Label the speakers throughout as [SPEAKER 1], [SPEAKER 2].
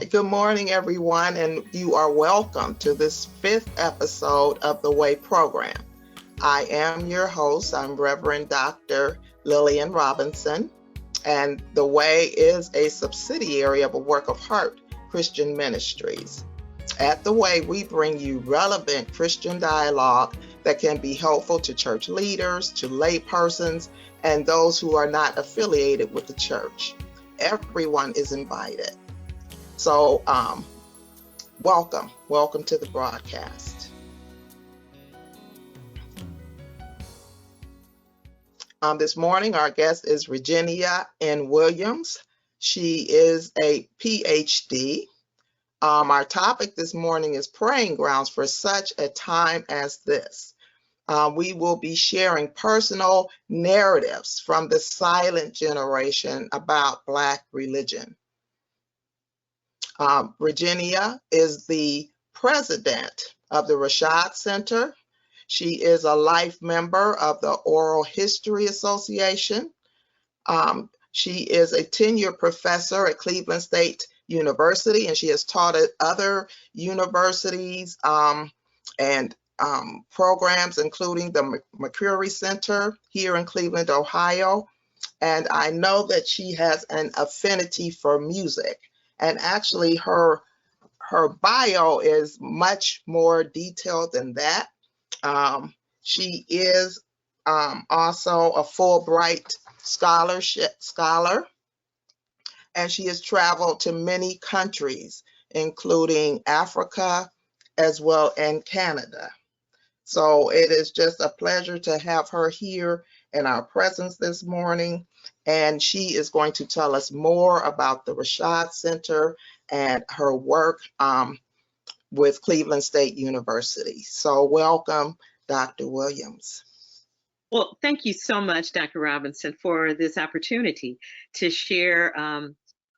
[SPEAKER 1] Good morning, everyone, and you are welcome to this fifth episode of the Way program. I am your host. I'm Reverend Dr. Lillian Robinson, and the Way is a subsidiary of a Work of Heart Christian Ministries. At the Way, we bring you relevant Christian dialogue that can be helpful to church leaders, to lay persons, and those who are not affiliated with the church. Everyone is invited. So, welcome to the broadcast. This morning, our guest is Regennia N. Williams. She is a PhD. Our topic this morning is praying grounds for such a time as this. We will be sharing personal narratives from the silent generation about Black religion. Regennia is the president of the RASHAD Center. She is a life member of the Oral History Association. She is a tenured professor at Cleveland State University, and she has taught at other universities and programs, including the McCurry Center here in Cleveland, Ohio. And I know that she has an affinity for music. And actually, her bio is much more detailed than that. She is also a Fulbright scholar, and she has traveled to many countries, including Africa as well and Canada. So it is just a pleasure to have her here in our presence this morning. And she is going to tell us more about the RASHAD Center and her work with Cleveland State University. So welcome, Dr. Williams.
[SPEAKER 2] Well, thank you so much, Dr. Robinson, for this opportunity to share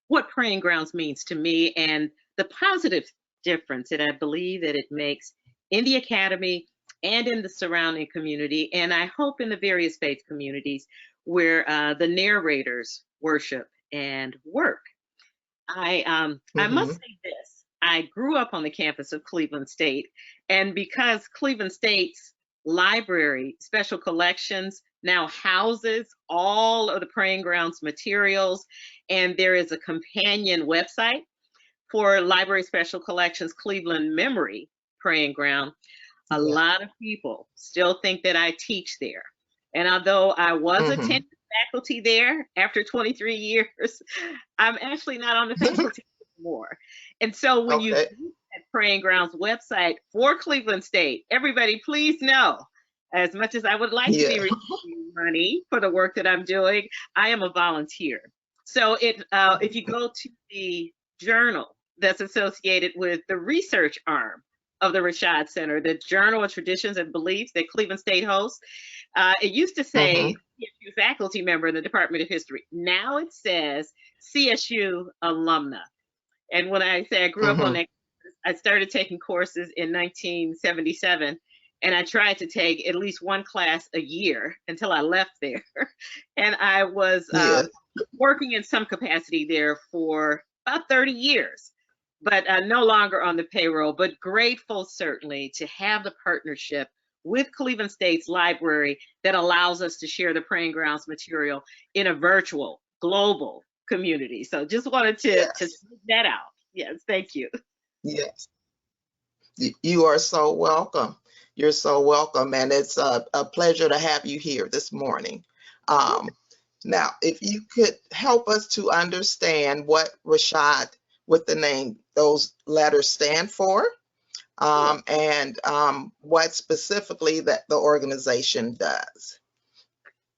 [SPEAKER 2] what praying grounds means to me and the positive difference that I believe that it makes in the academy and in the surrounding community, and I hope in the various faith communities where the narrators worship and work. I must say this. I grew up on the campus of Cleveland State, and because Cleveland State's library, special collections, now houses all of the praying grounds materials, and there is a companion website for Library Special Collections Cleveland Memory Praying Ground. A lot of people still think that I teach there. And although I was attending faculty there after 23 years, I'm actually not on the faculty anymore. And so when you visit that Praying Grounds website for Cleveland State, everybody please know, as much as I would like to be receiving money for the work that I'm doing, I am a volunteer. So if you go to the journal that's associated with the research arm of the RASHAD Center, the Journal of Traditions and Beliefs that Cleveland State hosts, it used to say CSU faculty member in the Department of History. Now it says CSU alumna. And when I say I grew up on that, I started taking courses in 1977, and I tried to take at least one class a year until I left there. And I was working in some capacity there for about 30 years. But no longer on the payroll, but grateful certainly to have the partnership with Cleveland State's library that allows us to share the Praying Grounds material in a virtual, global community. So just wanted to speak that out. Yes, thank you.
[SPEAKER 1] Yes, you are so welcome. You're so welcome, and it's a pleasure to have you here this morning. Now, if you could help us to understand what RASHAD, with the name, those letters stand for, and what specifically that the organization does.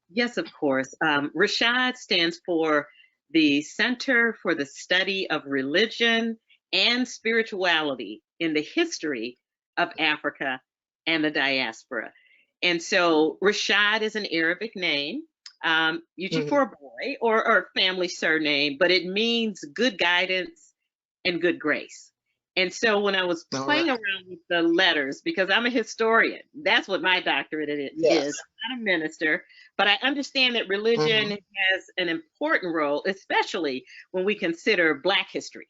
[SPEAKER 2] Yes, of course. RASHAD stands for the Center for the Study of Religion and Spirituality in the History of Africa and the Diaspora. And so RASHAD is an Arabic name, usually for a boy or family surname, but it means good guidance and good grace. And so when I was playing around with the letters, because I'm a historian, that's what my doctorate is. I'm not a minister, but I understand that religion has an important role, especially when we consider Black history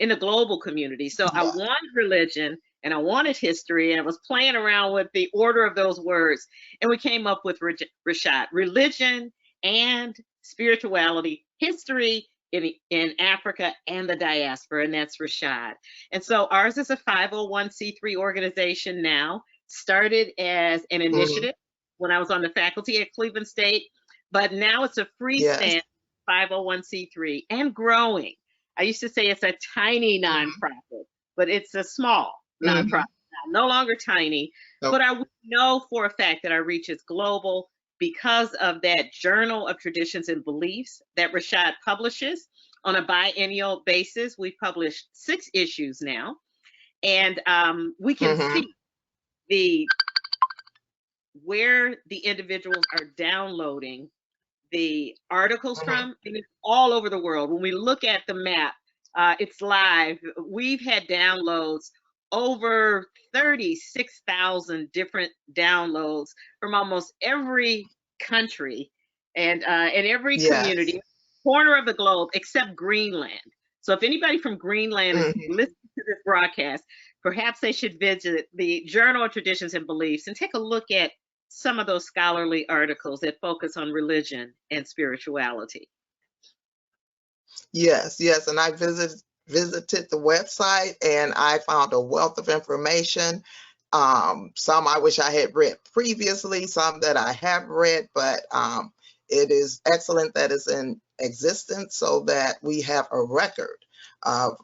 [SPEAKER 2] in the global community. So I
[SPEAKER 1] Yeah.
[SPEAKER 2] wanted religion and I wanted history, and I was playing around with the order of those words. And we came up with RASHAD, religion and spirituality, history in Africa and the diaspora, and that's RASHAD. And so ours is a 501c3 organization now, started as an
[SPEAKER 1] Mhm.
[SPEAKER 2] initiative when I was on the faculty at Cleveland State, but now it's a
[SPEAKER 1] Yes.
[SPEAKER 2] freestanding 501c3 and growing. I used to say it's a tiny
[SPEAKER 1] Mhm.
[SPEAKER 2] nonprofit, but it's a small nonprofit
[SPEAKER 1] Mhm.
[SPEAKER 2] now, no longer tiny.
[SPEAKER 1] So,
[SPEAKER 2] But I know for a fact that our reach is global because of that Journal of Traditions and Beliefs that RASHAD publishes on a biennial basis. We've published 6 issues now, and we can
[SPEAKER 1] mhm.
[SPEAKER 2] see the where the individuals are downloading the articles
[SPEAKER 1] Mhm.
[SPEAKER 2] from, and it's all over the world. When we look at the map, it's live. We've had downloads over 36,000 different downloads from almost every country and in every
[SPEAKER 1] Yes.
[SPEAKER 2] community, corner of the globe except Greenland. So if anybody from Greenland is
[SPEAKER 1] Mhm.
[SPEAKER 2] listening to this broadcast, perhaps they should visit the Journal of Traditions and Beliefs and take a look at some of those scholarly articles that focus on religion and spirituality.
[SPEAKER 1] Yes, yes, and I visited the website and I found a wealth of information. Some I wish I had read previously, some that I have read, but it is excellent that it's in existence so that we have a record of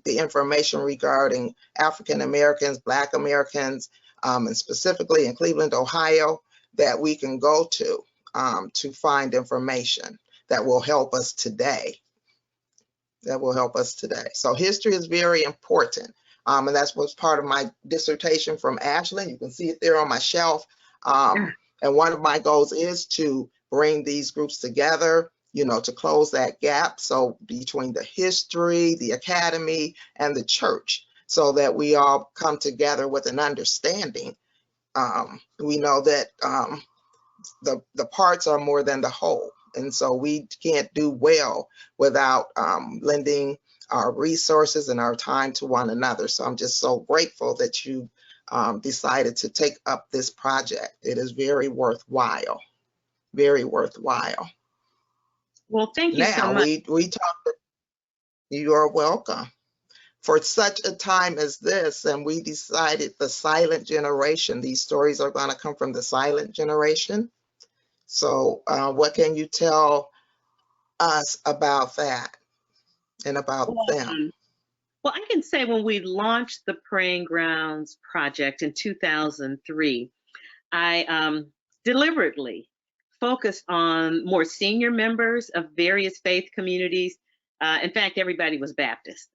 [SPEAKER 1] the information regarding African Americans, Black Americans, and specifically in Cleveland, Ohio, that we can go to find information that will help us today. That will help us today. So history is very important. And that's what's part of my dissertation from Ashland. You can see it there on my shelf.
[SPEAKER 2] Yeah.
[SPEAKER 1] And one of my goals is to bring these groups together, to close that gap. So between the history, the academy, and the church, so that we all come together with an understanding. We know that the parts are more than the whole. And so we can't do well without lending our resources and our time to one another. So I'm just so grateful that you decided to take up this project. It is very worthwhile, very worthwhile.
[SPEAKER 2] Well, thank you so
[SPEAKER 1] Now
[SPEAKER 2] much.
[SPEAKER 1] we talked, you are welcome. For such a time as this, and we decided the silent generation, these stories are going to come from the silent generation. So what can you tell us about that and about
[SPEAKER 2] Well,
[SPEAKER 1] them?
[SPEAKER 2] well, I can say when we launched the Praying Grounds project in 2003, I deliberately focused on more senior members of various faith communities. In fact, everybody was Baptist.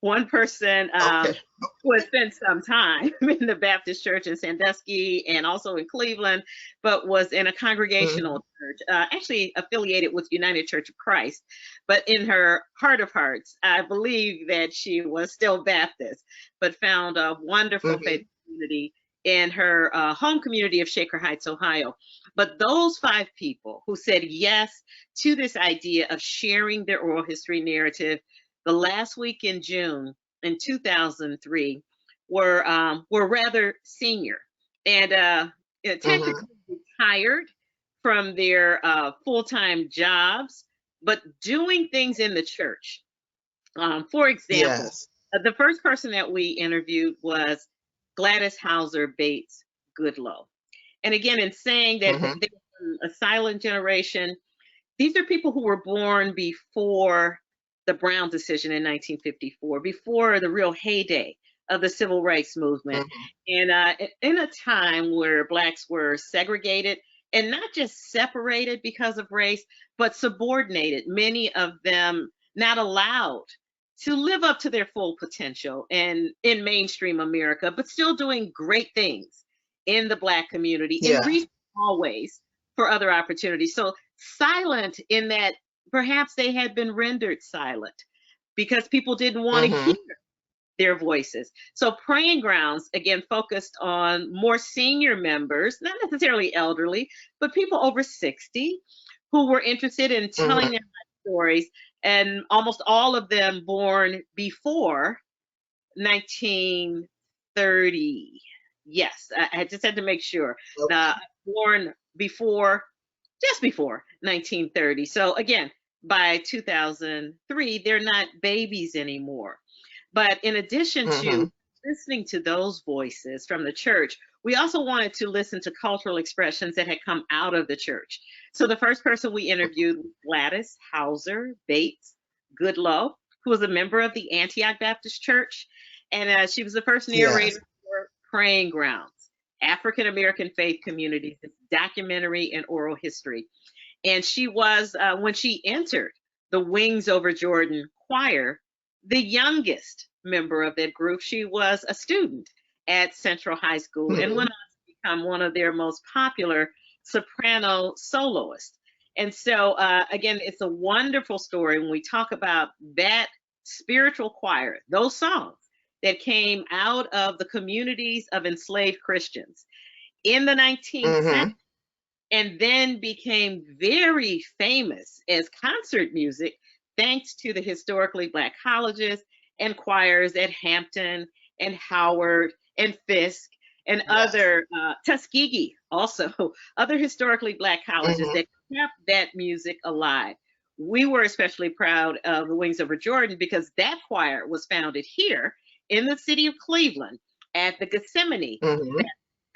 [SPEAKER 2] One person
[SPEAKER 1] Okay.
[SPEAKER 2] who had spent some time in the Baptist church in Sandusky and also in Cleveland, but was in a
[SPEAKER 1] Mhm.
[SPEAKER 2] congregational church, actually affiliated with United Church of Christ. But in her heart of hearts, I believe that she was still Baptist, but found a wonderful faith
[SPEAKER 1] Mhm.
[SPEAKER 2] community in her home community of Shaker Heights, Ohio. But those 5 people who said yes to this idea of sharing their oral history narrative the last week in June in 2003 were rather senior and
[SPEAKER 1] Mhm.
[SPEAKER 2] technically retired from their full-time jobs, but doing things in the church. For example,
[SPEAKER 1] Yes.
[SPEAKER 2] the first person that we interviewed was Gladys Hauser Bates Goodlow. And again, in saying that
[SPEAKER 1] Mhm.
[SPEAKER 2] they're a silent generation, these are people who were born before the Brown decision in 1954, before the real heyday of the civil rights movement,
[SPEAKER 1] Mhm.
[SPEAKER 2] and in a time where Blacks were segregated and not just separated because of race, but subordinated, many of them not allowed to live up to their full potential and in mainstream America, but still doing great things in the Black community and
[SPEAKER 1] Yeah.
[SPEAKER 2] reaching always for other opportunities. So silent in that perhaps they had been rendered silent because people didn't want to hear
[SPEAKER 1] Mhm.
[SPEAKER 2] their voices. So Praying Grounds, again, focused on more senior members, not necessarily elderly, but people over 60 who were interested in telling
[SPEAKER 1] Mhm.
[SPEAKER 2] their life stories and almost all of them born before 1930. Yes, I just had to make sure.
[SPEAKER 1] Okay.
[SPEAKER 2] Born before, just before 1930. So again, by 2003, they're not babies anymore. But in addition
[SPEAKER 1] Mm-hmm.
[SPEAKER 2] to listening to those voices from the church, we also wanted to listen to cultural expressions that had come out of the church. So the first person we interviewed was Gladys Hauser Bates Goodloe, who was a member of the Antioch Baptist Church. And she was the first
[SPEAKER 1] Yes.
[SPEAKER 2] narrator for Praying Grounds, African American Faith Communities, documentary and oral history. And she was, when she entered the Wings Over Jordan choir, the youngest member of that group. She was a student at Central High School and
[SPEAKER 1] Mm-hmm.
[SPEAKER 2] went on to become one of their most popular soprano soloists. And so, again, it's a wonderful story when we talk about that spiritual choir, those songs that came out of the communities of enslaved Christians in the 19th century
[SPEAKER 1] Mm-hmm.
[SPEAKER 2] and then became very famous as concert music thanks to the historically Black colleges and choirs at Hampton and Howard and Fisk and
[SPEAKER 1] Yes.
[SPEAKER 2] other Tuskegee, also other historically Black colleges
[SPEAKER 1] Mm-hmm.
[SPEAKER 2] that kept that music alive. We were especially proud of the Wings Over Jordan because that choir was founded here in the city of Cleveland at the Gethsemane
[SPEAKER 1] Mm-hmm.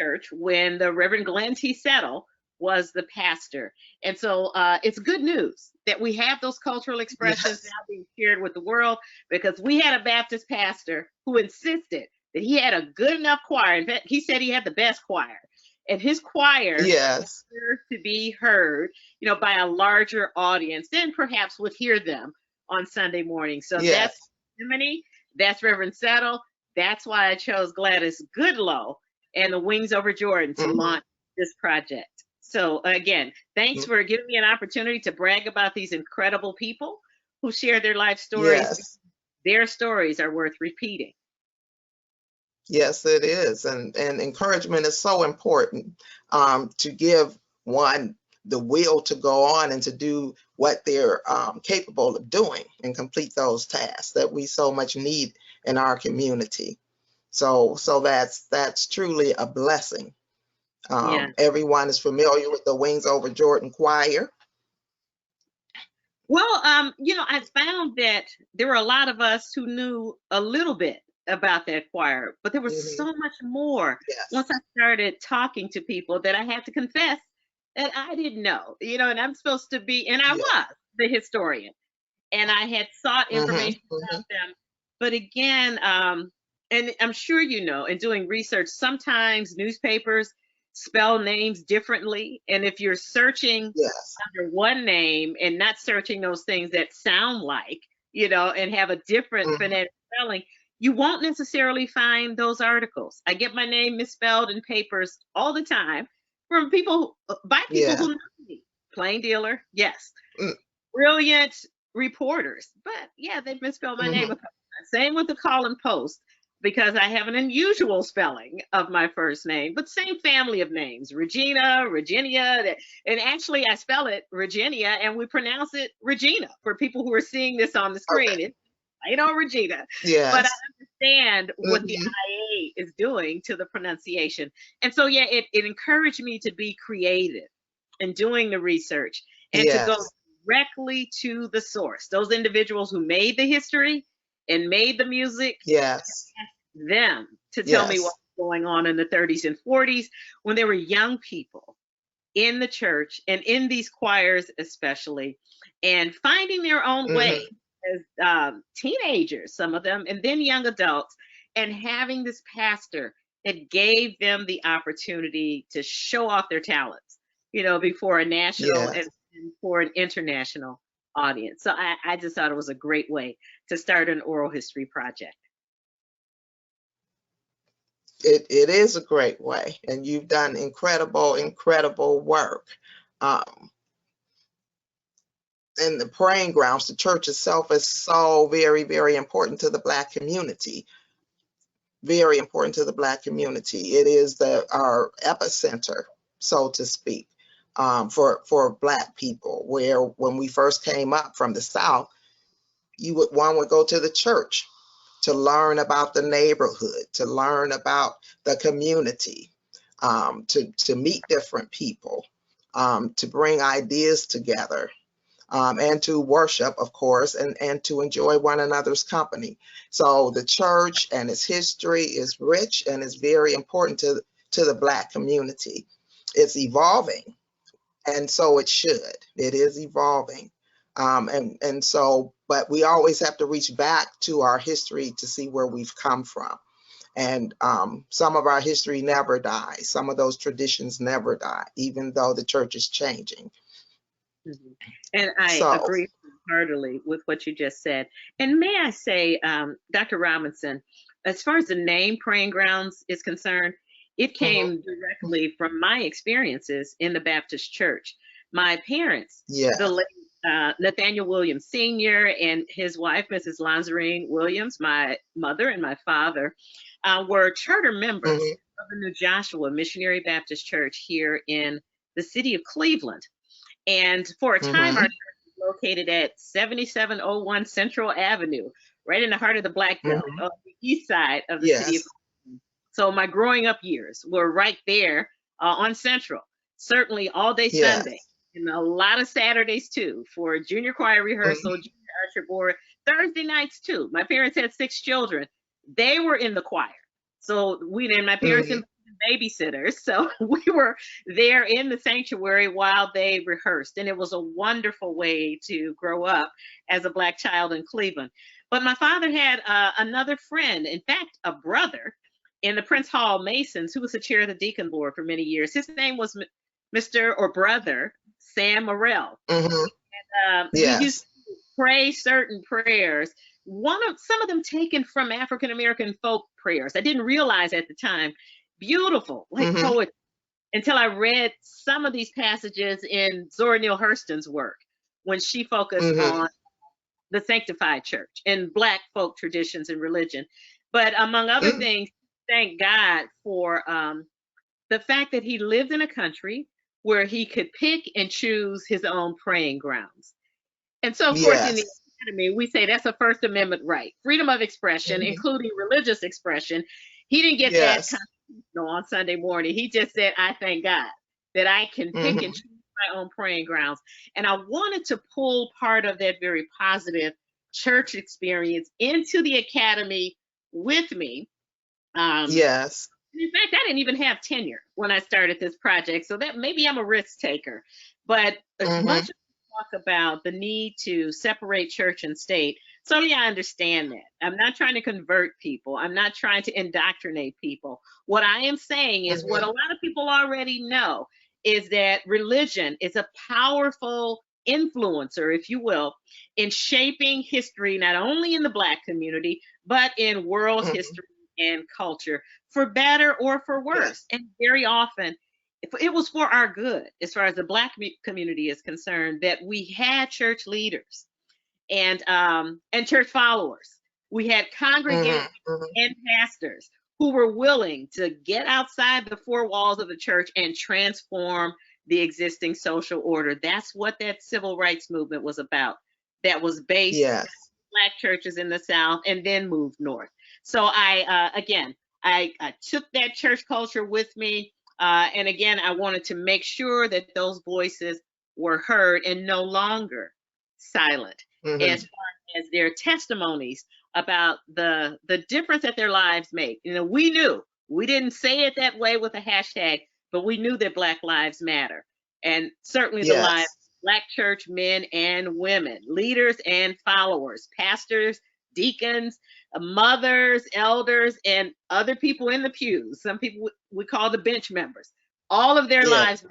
[SPEAKER 2] Church when the Reverend Glenn T. Settle was the pastor. And so it's good news that we have those cultural expressions
[SPEAKER 1] Yes.
[SPEAKER 2] now being shared with the world because we had a Baptist pastor who insisted that he had a good enough choir. In fact, he said he had the best choir. And his choir
[SPEAKER 1] Yes.
[SPEAKER 2] deserved to be heard, by a larger audience than perhaps would hear them on Sunday morning. So that's
[SPEAKER 1] Yes.
[SPEAKER 2] Timony, that's Reverend Settle. That's why I chose Gladys Goodloe and the Wings Over Jordan to
[SPEAKER 1] Mm-hmm.
[SPEAKER 2] launch this project. So again, thanks for giving me an opportunity to brag about these incredible people who share their life stories.
[SPEAKER 1] Yes.
[SPEAKER 2] Their stories are worth repeating.
[SPEAKER 1] Yes, it is. And encouragement is so important, to give one the will to go on and to do what they're capable of doing and complete those tasks that we so much need in our community. So that's truly a blessing.
[SPEAKER 2] Yeah.
[SPEAKER 1] Everyone is familiar with the Wings Over Jordan Choir.
[SPEAKER 2] Well, I found that there were a lot of us who knew a little bit about that choir, but there was
[SPEAKER 1] Hmm.
[SPEAKER 2] so much more
[SPEAKER 1] Yes.
[SPEAKER 2] once I started talking to people that I had to confess that I didn't know, and I'm supposed to be, and I
[SPEAKER 1] Yeah.
[SPEAKER 2] was the historian, and I had sought
[SPEAKER 1] Hmm.
[SPEAKER 2] information
[SPEAKER 1] Hmm.
[SPEAKER 2] about them. But again, and I'm sure in doing research, sometimes newspapers spell names differently. And if you're searching
[SPEAKER 1] Yes.
[SPEAKER 2] under one name and not searching those things that sound like, and have a different
[SPEAKER 1] Hmm.
[SPEAKER 2] phonetic spelling, you won't necessarily find those articles. I get my name misspelled in papers all the time from people, by people
[SPEAKER 1] Yeah.
[SPEAKER 2] who know me. Plain dealer, yes.
[SPEAKER 1] Mm.
[SPEAKER 2] Brilliant reporters, but yeah, they've misspelled my name
[SPEAKER 1] Hmm.
[SPEAKER 2] a couple times. Same with the Call and Post because I have an unusual spelling of my first name, but same family of names, Regina, Regennia, and actually I spell it Regennia and we pronounce it Regina for people who are seeing this on the screen.
[SPEAKER 1] Okay.
[SPEAKER 2] It's Regina, but I
[SPEAKER 1] Yes.
[SPEAKER 2] understand what the
[SPEAKER 1] Hmm.
[SPEAKER 2] IA is doing to the pronunciation. And so, yeah, it encouraged me to be creative in doing the research and to go
[SPEAKER 1] Yes.
[SPEAKER 2] directly to the source, those individuals who made the history and made the music,
[SPEAKER 1] Yes.
[SPEAKER 2] them to tell me what
[SPEAKER 1] Yes.
[SPEAKER 2] was going on in the 30s and 40s when there were young people in the church and in these choirs, especially, and finding their own way
[SPEAKER 1] Hmm.
[SPEAKER 2] as teenagers, some of them, and then young adults, and having this pastor that gave them the opportunity to show off their talents, before a national and
[SPEAKER 1] Yes.
[SPEAKER 2] for an international audience. So I just thought it was a great way to start an oral history project.
[SPEAKER 1] It is a great way, and you've done incredible work. Um, and the praying grounds, the church itself is so very important to the Black community. Very important to the Black community. It is our epicenter, so to speak, for Black people. Where when we first came up from the South, one would go to the church to learn about the neighborhood, to learn about the community, to meet different people, to bring ideas together, and to worship, of course, and to enjoy one another's company. So the church and its history is rich and is very important to the Black community. It's evolving, and so it should. It is evolving. And so, but we always have to reach back to our history to see where we've come from. And some of our history never dies. Some of those traditions never die, even though the church is changing.
[SPEAKER 2] Mm-hmm. And I agree heartily with what you just said. And may I say, Dr. Robinson, as far as the name Praying Grounds is concerned, it came directly from my experiences in the Baptist church. My parents, the late Nathaniel Williams Sr. and his wife, Mrs. Lanzarine Williams, my mother and my father, were charter members of the New Joshua Missionary Baptist Church here in the city of Cleveland. And for a time, our church was located at 7701 Central Avenue, right in the heart of the Black Belt, on the east side of the city of Cleveland. So my growing up years were right there on Central, certainly all day Sunday, and a lot of Saturdays too, for junior choir rehearsal, junior usher board, Thursday nights too. My parents had 6 children. They were in the choir. So my parents invited babysitters. So we were there in the sanctuary while they rehearsed. And it was a wonderful way to grow up as a Black child in Cleveland. But my father had another friend, in fact, a brother in the Prince Hall Masons, who was the chair of the deacon board for many years. His name was Mr. or Brother Sam Morrell. And he used to pray certain prayers, some of them taken from African American folk prayers. I didn't realize at the time, beautiful, like poetry, until I read some of these passages in Zora Neale Hurston's work when she focused on the sanctified church and Black folk traditions and religion. But among other things, thank God for the fact that he lived in a country where he could pick and choose his own praying grounds. And so, of course, in the Academy, we say that's a First Amendment right, freedom of expression, including religious expression. He didn't get that on Sunday morning. He just said, I thank God that I can pick and choose my own praying grounds. And I wanted to pull part of that very positive church experience into the Academy with me. In fact, I didn't even have tenure when I started this project, so that maybe I'm a risk taker. But as much as we talk about the need to separate church and state, certainly I understand that. I'm not trying to convert people. I'm not trying to indoctrinate people. What I am saying is what a lot of people already know is that religion is a powerful influencer, if you will, in shaping history, not only in the Black community, but in world history and culture, for better or for worse. And very often, it was for our good, as far as the Black community is concerned, that we had church leaders and church followers. We had congregants and pastors who were willing to get outside the 4 walls of the church and transform the existing social order. That's what that civil rights movement was about. That was based on Black churches in the South and then moved north. So I took that church culture with me. And again, I wanted to make sure that those voices were heard and no longer silent as far as their testimonies about the difference that their lives make. You know, we knew, we didn't say it that way with a hashtag, but we knew that Black lives matter. And certainly the lives of Black church men and women, leaders and followers, pastors, deacons, mothers, elders, and other people in the pews. Some people we call the bench members. All of their lives.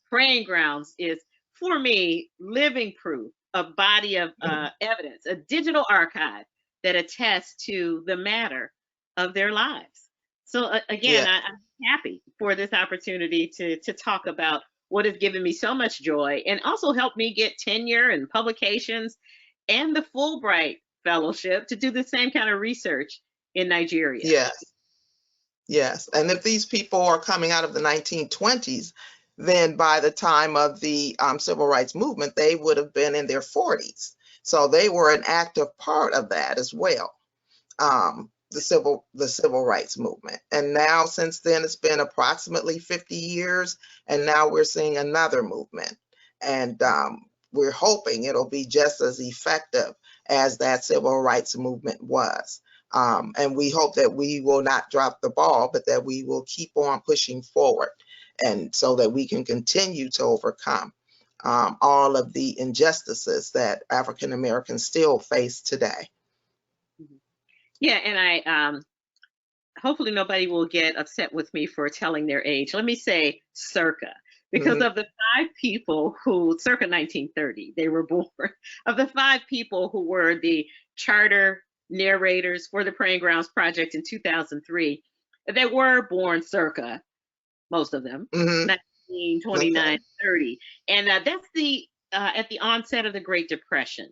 [SPEAKER 2] Praying Grounds is, for me, living proof, a body of evidence, a digital archive that attests to the matter of their lives. So again, I'm happy for this opportunity to talk about what has given me so much joy and also helped me get tenure and publications and the Fulbright Fellowship to do the same kind of research in Nigeria.
[SPEAKER 1] Yes. And if these people are coming out of the 1920s, then by the time of the civil rights movement, they would have been in their 40s. So they were an active part of that as well, the civil rights movement. And now since then, it's been approximately 50 years, and now we're seeing another movement. And we're hoping it'll be just as effective as that civil rights movement was. And we hope that we will not drop the ball, but that we will keep on pushing forward, and so that we can continue to overcome all of the injustices that African Americans still face today.
[SPEAKER 2] Yeah, and I hopefully nobody will get upset with me for telling their age. Let me say circa, because of the 5 people who, circa 1930, they were born, of the 5 people who were the charter narrators for the Praying Grounds Project in 2003, they were born circa, most of them, 1929, 30. And that's at the onset of the Great Depression.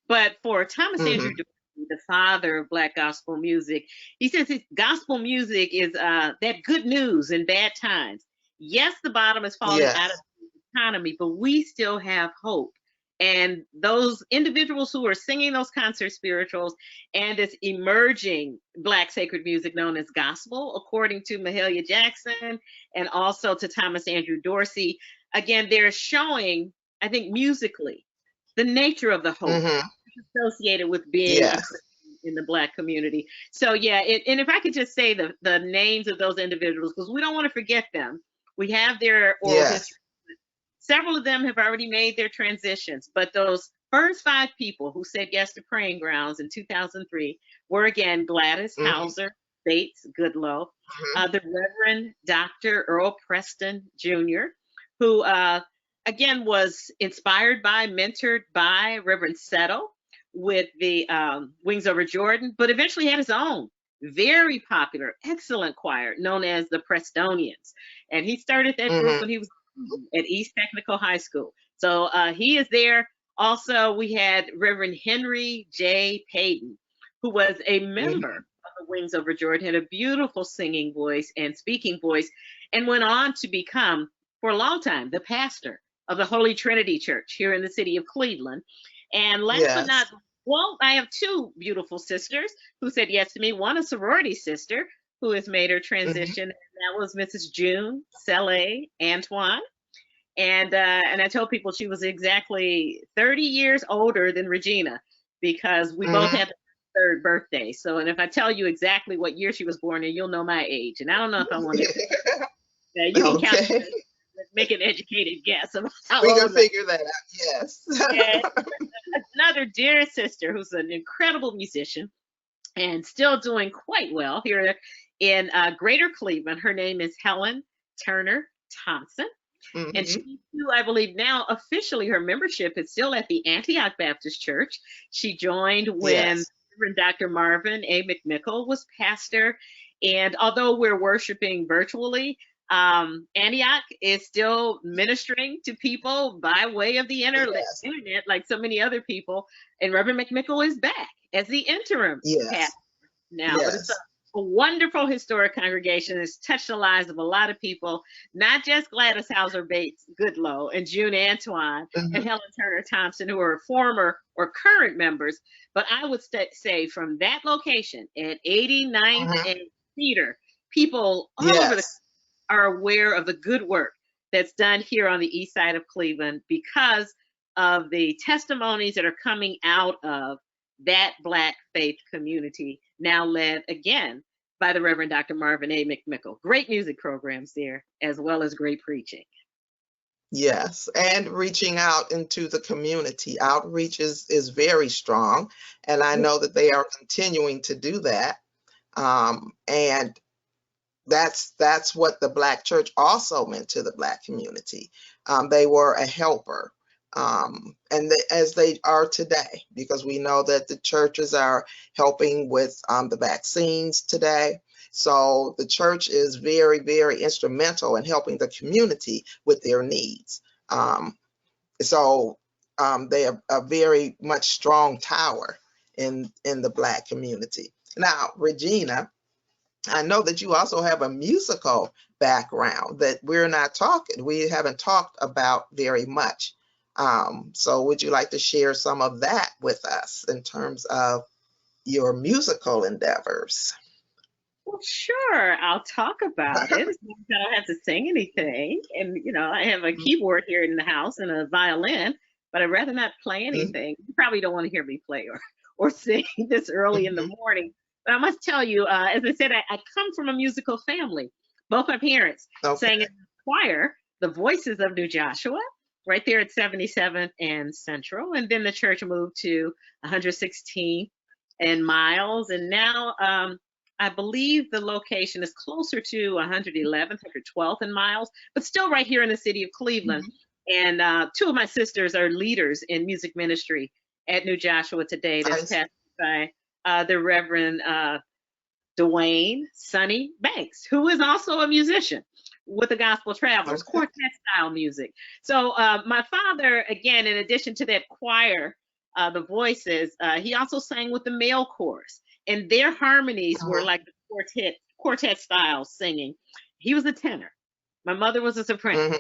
[SPEAKER 2] But for Thomas Andrew Dorsey, the father of Black gospel music, he says his gospel music is that good news in bad times. Yes, the bottom is falling out of the economy, but we still have hope. And those individuals who are singing those concert spirituals and this emerging Black sacred music known as gospel, according to Mahalia Jackson and also to Thomas Andrew Dorsey, again, they're showing, I think, musically, the nature of the hope associated with being a Christian in the Black community. So yeah, and if I could just say the names of those individuals, because we don't want to forget them. We have their oral history. Several of them have already made their transitions, but those first 5 people who said yes to Praying Grounds in 2003 were, again, Gladys Hauser Bates Goodlow, the Reverend Dr. Earl Preston Jr., who again was inspired by, mentored by Reverend Settle with the Wings Over Jordan, but eventually had his own very popular, excellent choir known as the Prestonians. And he started that group when he was at East Technical High School. So he is there. Also, we had Reverend Henry J. Payton, who was a member of the Wings Over Jordan, had a beautiful singing voice and speaking voice, and went on to become, for a long time, the pastor of the Holy Trinity Church here in the city of Cleveland. And last but not, well, I have 2 beautiful sisters who said yes to me. One, a sorority sister who has made her transition, and that was Mrs. June Selle Antoine. And I told people she was exactly 30 years older than Regina, because we both had the 3rd birthday. So, and if I tell you exactly what year she was born in, you'll know my age. And I don't know if I want to. You can count, make an educated guess of how
[SPEAKER 1] we
[SPEAKER 2] old.
[SPEAKER 1] We can figure that out. Yes.
[SPEAKER 2] Another dear sister who's an incredible musician and still doing quite well here in Greater Cleveland. Her name is Helen Turner Thompson. And she too, I believe now officially her membership is still at the Antioch Baptist Church. She joined when Reverend Dr. Marvin A. McMickle was pastor. And although we're worshiping virtually, Antioch is still ministering to people by way of the internet, like so many other people. And Reverend McMickle is back as the interim pastor now. But it's a wonderful historic congregation. It's touched the lives of a lot of people, not just Gladys Hauser Bates Goodlow and June Antoine and Helen Turner Thompson, who are former or current members, but I would say from that location at 89th and Cedar, people all over the are aware of the good work that's done here on the east side of Cleveland because of the testimonies that are coming out of that Black faith community, now led again by the Reverend Dr. Marvin A. McMickle. Great music programs there, as well as great preaching.
[SPEAKER 1] Yes, and reaching out into the community. Outreach is very strong, and I know that they are continuing to do that. And that's what the Black church also meant to the Black community. They were a helper. And as they are today, because we know that the churches are helping with the vaccines today. So the church is very, very instrumental in helping the community with their needs. So they are a very much strong tower in the Black community. Now, Regina, I know that you also have a musical background that we haven't talked about very much. So would you like to share some of that with us in terms of your musical endeavors?
[SPEAKER 2] Well, sure, I'll talk about it. As long as I don't have to sing anything. And, I have a keyboard here in the house and a violin, but I'd rather not play anything. You probably don't want to hear me play or sing this early in the morning. But I must tell you, as I said, I come from a musical family. Both my parents sang in the choir, the Voices of New Joshua, right there at 77th and Central. And then the church moved to 116th and Miles. And now, I believe the location is closer to 111th, 112th and Miles, but still right here in the city of Cleveland. And two of my sisters are leaders in music ministry at New Joshua today. That's pastored by the Reverend Dwayne Sonny Banks, who is also a musician with the Gospel Travelers, quartet style music. So my father, again, in addition to that choir, the Voices, he also sang with the male chorus. And their harmonies were like the quartet style singing. He was a tenor. My mother was a soprano.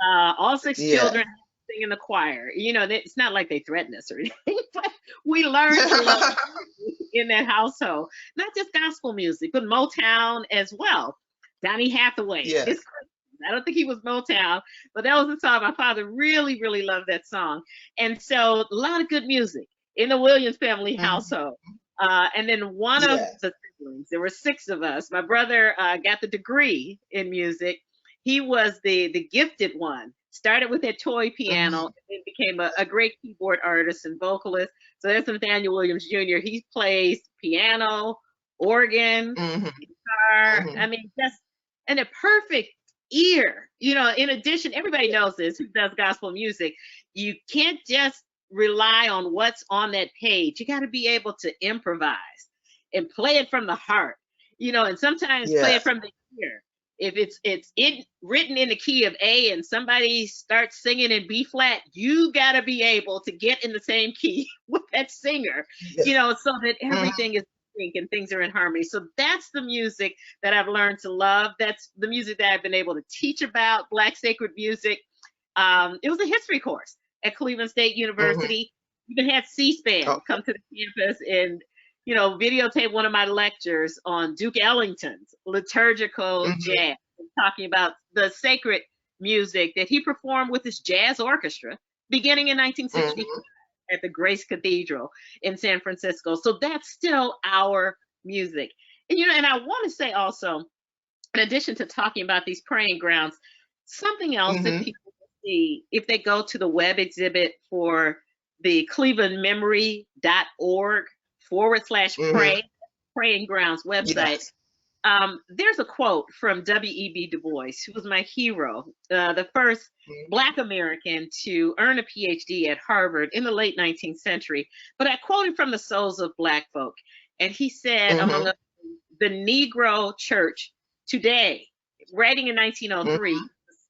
[SPEAKER 2] All six children sing in the choir. It's not like they threaten us or anything, but we learned to love in that household. Not just gospel music, but Motown as well. Donny Hathaway. Yes. I don't think he was Motown, but that was a song. My father really, really loved that song. And so a lot of good music in the Williams family household. And then one of the siblings, there were six of us. My brother got the degree in music. He was the gifted one. Started with that toy piano and then became a great keyboard artist and vocalist. So that's Nathaniel Williams Jr. He plays piano, organ, guitar. I mean, just and a perfect ear. In addition, everybody knows this who does gospel music. You can't just rely on what's on that page. You got to be able to improvise and play it from the heart, and sometimes play it from the ear. If it's written in the key of A and somebody starts singing in B flat, you got to be able to get in the same key with that singer, so that everything is sync and things are in harmony. So that's the music that I've learned to love. That's the music that I've been able to teach about, Black sacred music. It was a history course at Cleveland State University. Even had C-SPAN come to the campus and, videotape one of my lectures on Duke Ellington's liturgical jazz, talking about the sacred music that he performed with his jazz orchestra beginning in 1965 at the Grace Cathedral in San Francisco. So that's still our music. And, and I want to say also, in addition to talking about these praying grounds, something else that people see if they go to the web exhibit for the clevelandmemory.org/pray praying grounds website. There's a quote from W.E.B. Du Bois, who was my hero, the first Black American to earn a PhD at Harvard in the late 19th century. But I quoted from the Souls of Black Folk, and he said, among others, the Negro Church today, writing in 1903, the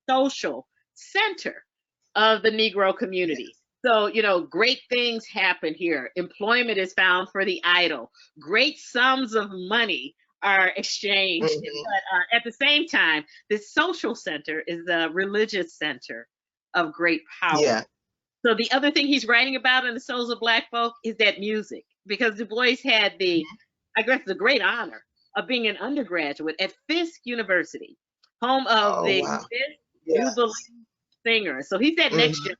[SPEAKER 2] social center of the Negro community. So, great things happen here. Employment is found for the idle. Great sums of money are exchanged. But at the same time, this social center is the religious center of great power. So the other thing he's writing about in the Souls of Black Folk is that music, because Du Bois had the great honor of being an undergraduate at Fisk University, home of the Fisk Jubilee Singers. So he's that next generation.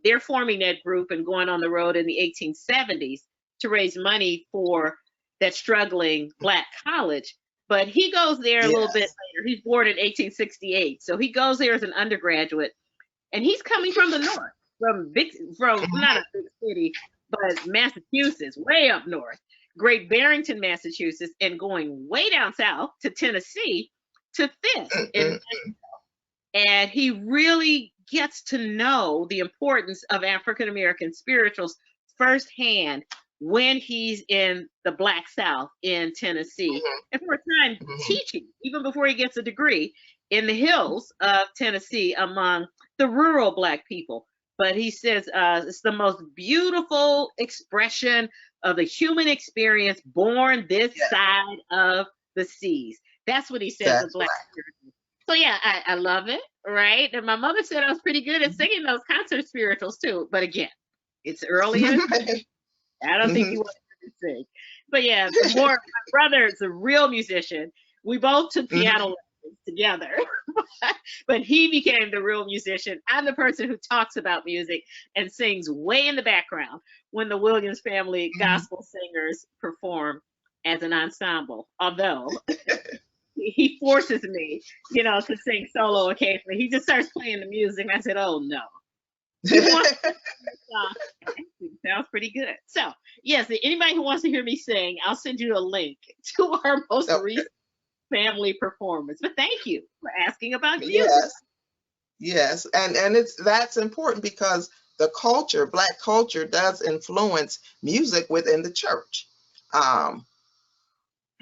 [SPEAKER 2] They're forming that group and going on the road in the 1870s to raise money for that struggling Black college. But he goes there a little bit later. He's born in 1868. So he goes there as an undergraduate, and he's coming from the north, from not a big city, but Massachusetts, way up north, Great Barrington, Massachusetts, and going way down south to Tennessee to Fisk. And he really gets to know the importance of African-American spirituals firsthand when he's in the Black South in Tennessee. And for a time teaching, even before he gets a degree, in the hills of Tennessee among the rural Black people. But he says it's the most beautiful expression of the human experience born this side of the seas. That's what he says of Black spirituals. So yeah, I love it, right? And my mother said I was pretty good at singing those concert spirituals too. But again, it's early in his career. I don't think he
[SPEAKER 1] Mhm,
[SPEAKER 2] wanted to sing. But yeah, the more my brother is a real musician. We both took piano
[SPEAKER 1] mhm,
[SPEAKER 2] lessons together, but he became the real musician. I'm the person who talks about music and sings way in the background when the Williams family
[SPEAKER 1] mhm.
[SPEAKER 2] gospel singers perform as an ensemble. Although he forces me, to sing solo occasionally. He just starts playing the music. And I said, "Oh no, you want this song? Actually, sounds pretty good." So yes, anybody who wants to hear me sing, I'll send you a link to our most
[SPEAKER 1] Okay.
[SPEAKER 2] recent family performance. But thank you for asking about music.
[SPEAKER 1] Yes, yes, and that's important because the culture, Black culture, does influence music within the church. Um,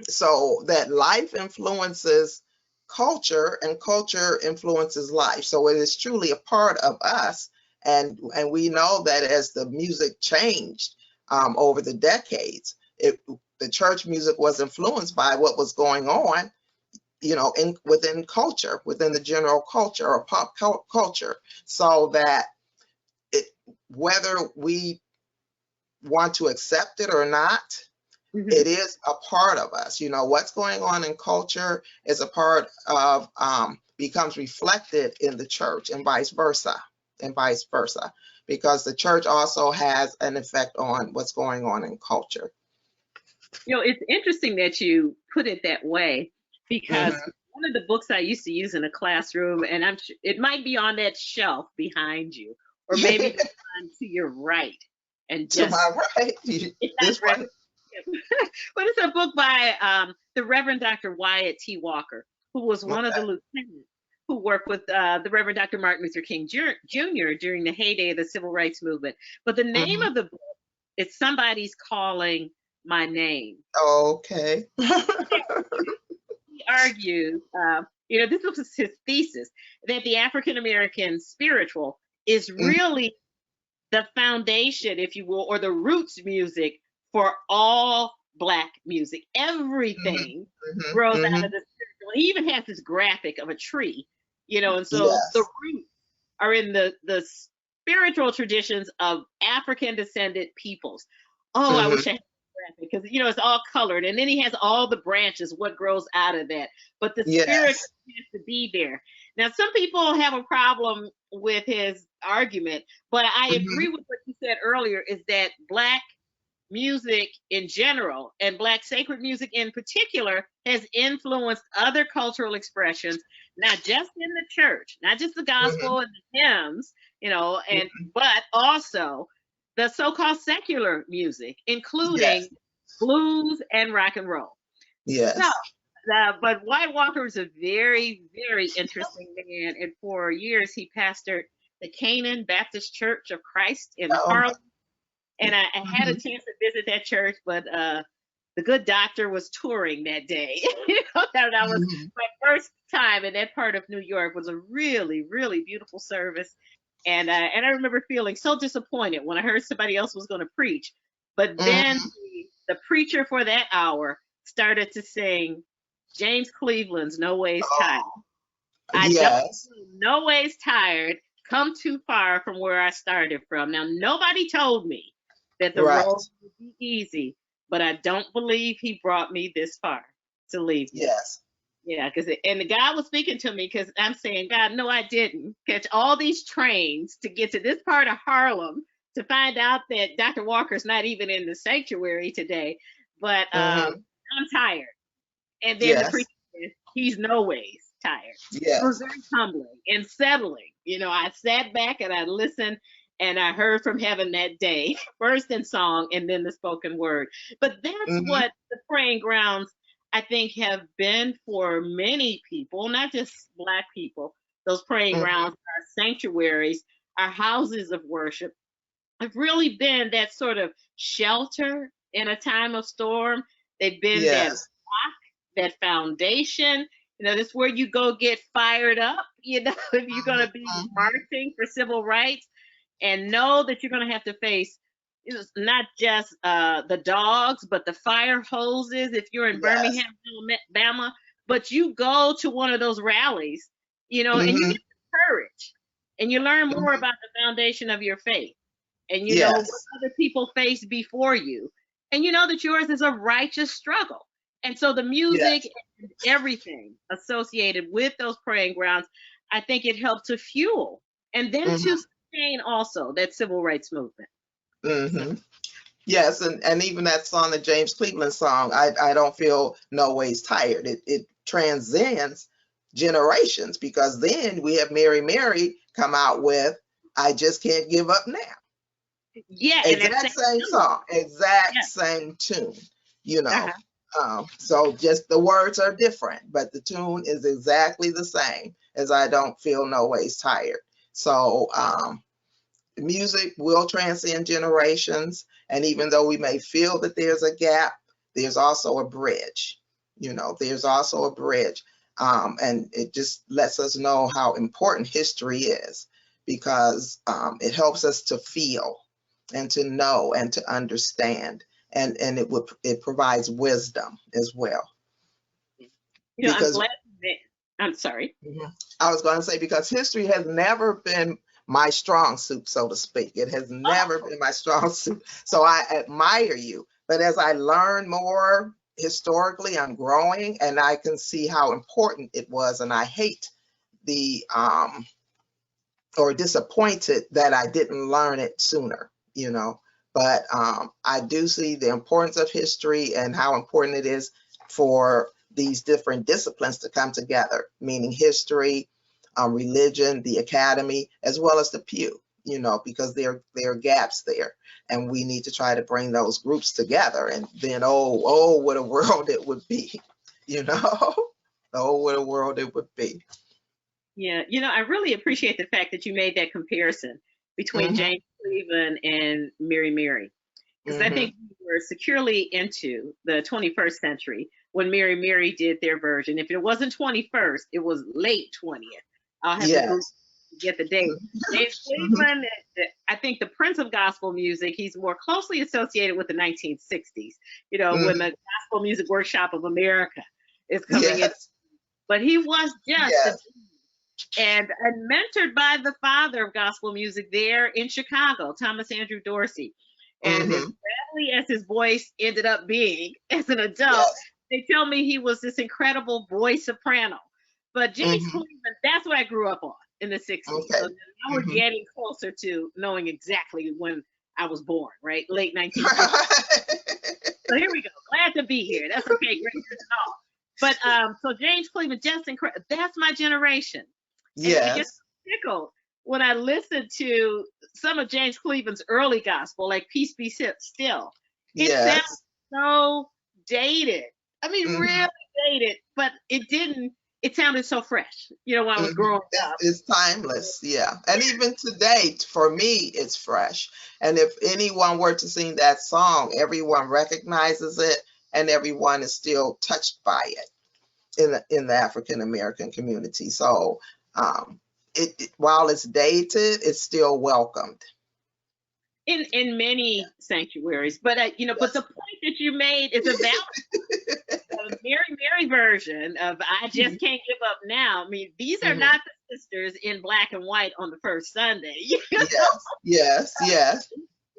[SPEAKER 1] so that life influences culture and culture influences life, so it is truly a part of us. And we know that as the music changed over the decades, the church music was influenced by what was going on, within culture, within the general culture or pop culture, so that it, whether we want to accept it or not,
[SPEAKER 2] Hmm.
[SPEAKER 1] it is a part of us. What's going on in culture is a part of, becomes reflected in the church, and vice versa, because the church also has an effect on what's going on in culture.
[SPEAKER 2] It's interesting that you put it that way because
[SPEAKER 1] Hmm.
[SPEAKER 2] one of the books I used to use in a classroom, and it might be on that shelf behind you, or maybe the one to your right, and
[SPEAKER 1] To
[SPEAKER 2] just
[SPEAKER 1] my right,
[SPEAKER 2] it's
[SPEAKER 1] this
[SPEAKER 2] not right.
[SPEAKER 1] one.
[SPEAKER 2] But it's a book by the Reverend Dr. Wyatt T. Walker, who was one of the
[SPEAKER 1] Okay.
[SPEAKER 2] lieutenants who worked with the Reverend Dr. Martin Luther King Jr. during the heyday of the Civil Rights Movement. But the name
[SPEAKER 1] Hmm.
[SPEAKER 2] of the book is Somebody's Calling My Name.
[SPEAKER 1] Okay.
[SPEAKER 2] He argued, this was his thesis, that the African American spiritual is really the foundation, if you will, or the roots music for all Black music.
[SPEAKER 1] Hmm.
[SPEAKER 2] Everything
[SPEAKER 1] Hmm.
[SPEAKER 2] grows out
[SPEAKER 1] Hmm.
[SPEAKER 2] of the spiritual. He even has this graphic of a tree, and so the
[SPEAKER 1] Yes.
[SPEAKER 2] roots are in the spiritual traditions of African descended peoples. Oh, I
[SPEAKER 1] Hmm.
[SPEAKER 2] wish I had a graphic because it's all colored, and then he has all the branches, what grows out of that. But the spirit
[SPEAKER 1] Yes.
[SPEAKER 2] has to be there. Now, some people have a problem with his argument, but I agree
[SPEAKER 1] Hmm.
[SPEAKER 2] with what you said earlier, is that Black music in general and Black sacred music in particular has influenced other cultural expressions, not just in the church, not just the
[SPEAKER 1] Hmm.
[SPEAKER 2] gospel and the hymns, and
[SPEAKER 1] Hmm.
[SPEAKER 2] but also the so-called secular music, including
[SPEAKER 1] Yes.
[SPEAKER 2] blues and rock and roll. So,
[SPEAKER 1] Yes.
[SPEAKER 2] but White Walker is a very, very interesting man, and for years he pastored the Canaan Baptist Church of Christ in
[SPEAKER 1] Oh.
[SPEAKER 2] Harlem. And I had a
[SPEAKER 1] Hmm.
[SPEAKER 2] chance to visit that church, but the good doctor was touring that day. That was
[SPEAKER 1] Hmm.
[SPEAKER 2] my first time in that part of New York. Was a really, really beautiful service, and I remember feeling so disappointed when I heard somebody else was going to preach. But then
[SPEAKER 1] Hmm.
[SPEAKER 2] the preacher for that hour started to sing James Cleveland's "No Ways Tired."
[SPEAKER 1] Oh.
[SPEAKER 2] I don't
[SPEAKER 1] Yes.
[SPEAKER 2] feel no ways tired, come too far from where I started from. Now, nobody told me that the
[SPEAKER 1] Right.
[SPEAKER 2] road would be easy, but I don't believe he brought me this far to leave me.
[SPEAKER 1] Yes.
[SPEAKER 2] Yeah, and the God was speaking to me because I'm saying, God, no, I didn't catch all these trains to get to this part of Harlem to find out that Dr. Walker's not even in the sanctuary today. But
[SPEAKER 1] Hmm.
[SPEAKER 2] I'm tired. And then the
[SPEAKER 1] Yes.
[SPEAKER 2] preacher says, he's no ways tired. It was
[SPEAKER 1] Yes.
[SPEAKER 2] very humbling and settling. I sat back and I listened and I heard from heaven that day, first in song and then the spoken word. But that's
[SPEAKER 1] Hmm.
[SPEAKER 2] what the praying grounds, I think, have been for many people, not just Black people. Those praying
[SPEAKER 1] Hmm.
[SPEAKER 2] grounds, our sanctuaries, our houses of worship, have really been that sort of shelter in a time of storm. They've been that
[SPEAKER 1] Yes.
[SPEAKER 2] rock, that foundation. This is where you go get fired up, if you're going to be
[SPEAKER 1] Hmm.
[SPEAKER 2] marching for civil rights, and know that you're going to have to face not just the dogs, but the fire hoses if you're in
[SPEAKER 1] Yes.
[SPEAKER 2] Birmingham, Alabama. But you go to one of those rallies and you
[SPEAKER 1] Hmm.
[SPEAKER 2] get courage and you learn more
[SPEAKER 1] Hmm.
[SPEAKER 2] about the foundation of your faith and you know what
[SPEAKER 1] Yes.
[SPEAKER 2] other people faced before you and you know that yours is a righteous struggle. And so the music
[SPEAKER 1] Yes.
[SPEAKER 2] and everything associated with those praying grounds, I think it helped to fuel and then to
[SPEAKER 1] Hmm.
[SPEAKER 2] sustain also that civil rights movement. So,
[SPEAKER 1] Hmm. Yes, and even that song, the James Cleveland song, I don't feel no ways tired. It transcends generations because then we have Mary Mary come out with I Just Can't Give Up Now.
[SPEAKER 2] yeah, and that
[SPEAKER 1] Exact
[SPEAKER 2] same
[SPEAKER 1] same
[SPEAKER 2] melody.
[SPEAKER 1] song, exact
[SPEAKER 2] Yeah.
[SPEAKER 1] same tune, you know.
[SPEAKER 2] Uh-huh.
[SPEAKER 1] So just the words are different, but the tune is exactly the same as I don't feel no ways tired. So music will transcend generations. And even though we may feel that there's a gap, there's also a bridge. There's also a bridge. And it just lets us know how important history is because it helps us to feel and to know and to understand. And it provides wisdom as well.
[SPEAKER 2] I'm
[SPEAKER 1] Because
[SPEAKER 2] glad that I'm sorry.
[SPEAKER 1] Mhm. I was going to say, because history has never been my strong suit, so to speak. It has never
[SPEAKER 2] Oh,
[SPEAKER 1] been my strong suit. So I admire you. But as I learn more historically, I'm growing and I can see how important it was. And I hate the, or disappointed that I didn't learn it sooner. But I do see the importance of history and how important it is for these different disciplines to come together, meaning history, religion, the academy, as well as the pew, because there are gaps there. And we need to try to bring those groups together. And then, oh, what a world it would be, you know? Oh, what a world it would be.
[SPEAKER 2] yeah. I really appreciate the fact that you made that comparison between
[SPEAKER 1] Hmm.
[SPEAKER 2] James Cleveland and Mary Mary, because I
[SPEAKER 1] Hmm.
[SPEAKER 2] think we were securely into the 21st century when Mary Mary did their version. If it wasn't 21st, it was late 20th. I'll have to Google
[SPEAKER 1] Yes.
[SPEAKER 2] to get the date. James
[SPEAKER 1] Mhm.
[SPEAKER 2] Cleveland, I think the Prince of Gospel Music, he's more closely associated with the 1960s, when
[SPEAKER 1] Mhm.
[SPEAKER 2] the Gospel Music Workshop of America is coming in.
[SPEAKER 1] Yes.
[SPEAKER 2] But he was just a
[SPEAKER 1] Yes.
[SPEAKER 2] and mentored by the father of gospel music there in Chicago, Thomas Andrew Dorsey. And as
[SPEAKER 1] Hmm.
[SPEAKER 2] badly as his voice ended up being as an adult,
[SPEAKER 1] Yes.
[SPEAKER 2] they tell me he was this incredible voice soprano. But James
[SPEAKER 1] Hmm.
[SPEAKER 2] Cleveland, that's what I grew up on in the 60s. So
[SPEAKER 1] Okay.
[SPEAKER 2] now we're
[SPEAKER 1] Hmm.
[SPEAKER 2] getting closer to knowing exactly when I was born, right? Late 1950s. So here we go. Glad to be here. That's okay, great news and all. But so James Cleveland, just incredible. That's my generation. And it gets
[SPEAKER 1] Yes.
[SPEAKER 2] tickled when I listen to some of James Cleveland's early gospel, like Peace Be Still. It sounds
[SPEAKER 1] Yes.
[SPEAKER 2] so dated. I mean,
[SPEAKER 1] Hmm.
[SPEAKER 2] really dated, but it sounded so fresh, when I was
[SPEAKER 1] Hmm.
[SPEAKER 2] growing
[SPEAKER 1] It's,
[SPEAKER 2] up.
[SPEAKER 1] it's timeless. Yeah. And even today, for me, it's fresh. And if anyone were to sing that song, everyone recognizes it and everyone is still touched by it in the African American community. So while it's dated, it's still welcomed.
[SPEAKER 2] In many sanctuaries, but but the
[SPEAKER 1] Yes.
[SPEAKER 2] point that you made is a valid Mary Mary version of I Just Can't Give Up Now. I mean, these are
[SPEAKER 1] Hmm.
[SPEAKER 2] not the sisters in black and white on the first Sunday.
[SPEAKER 1] Yes. Yes. Yes.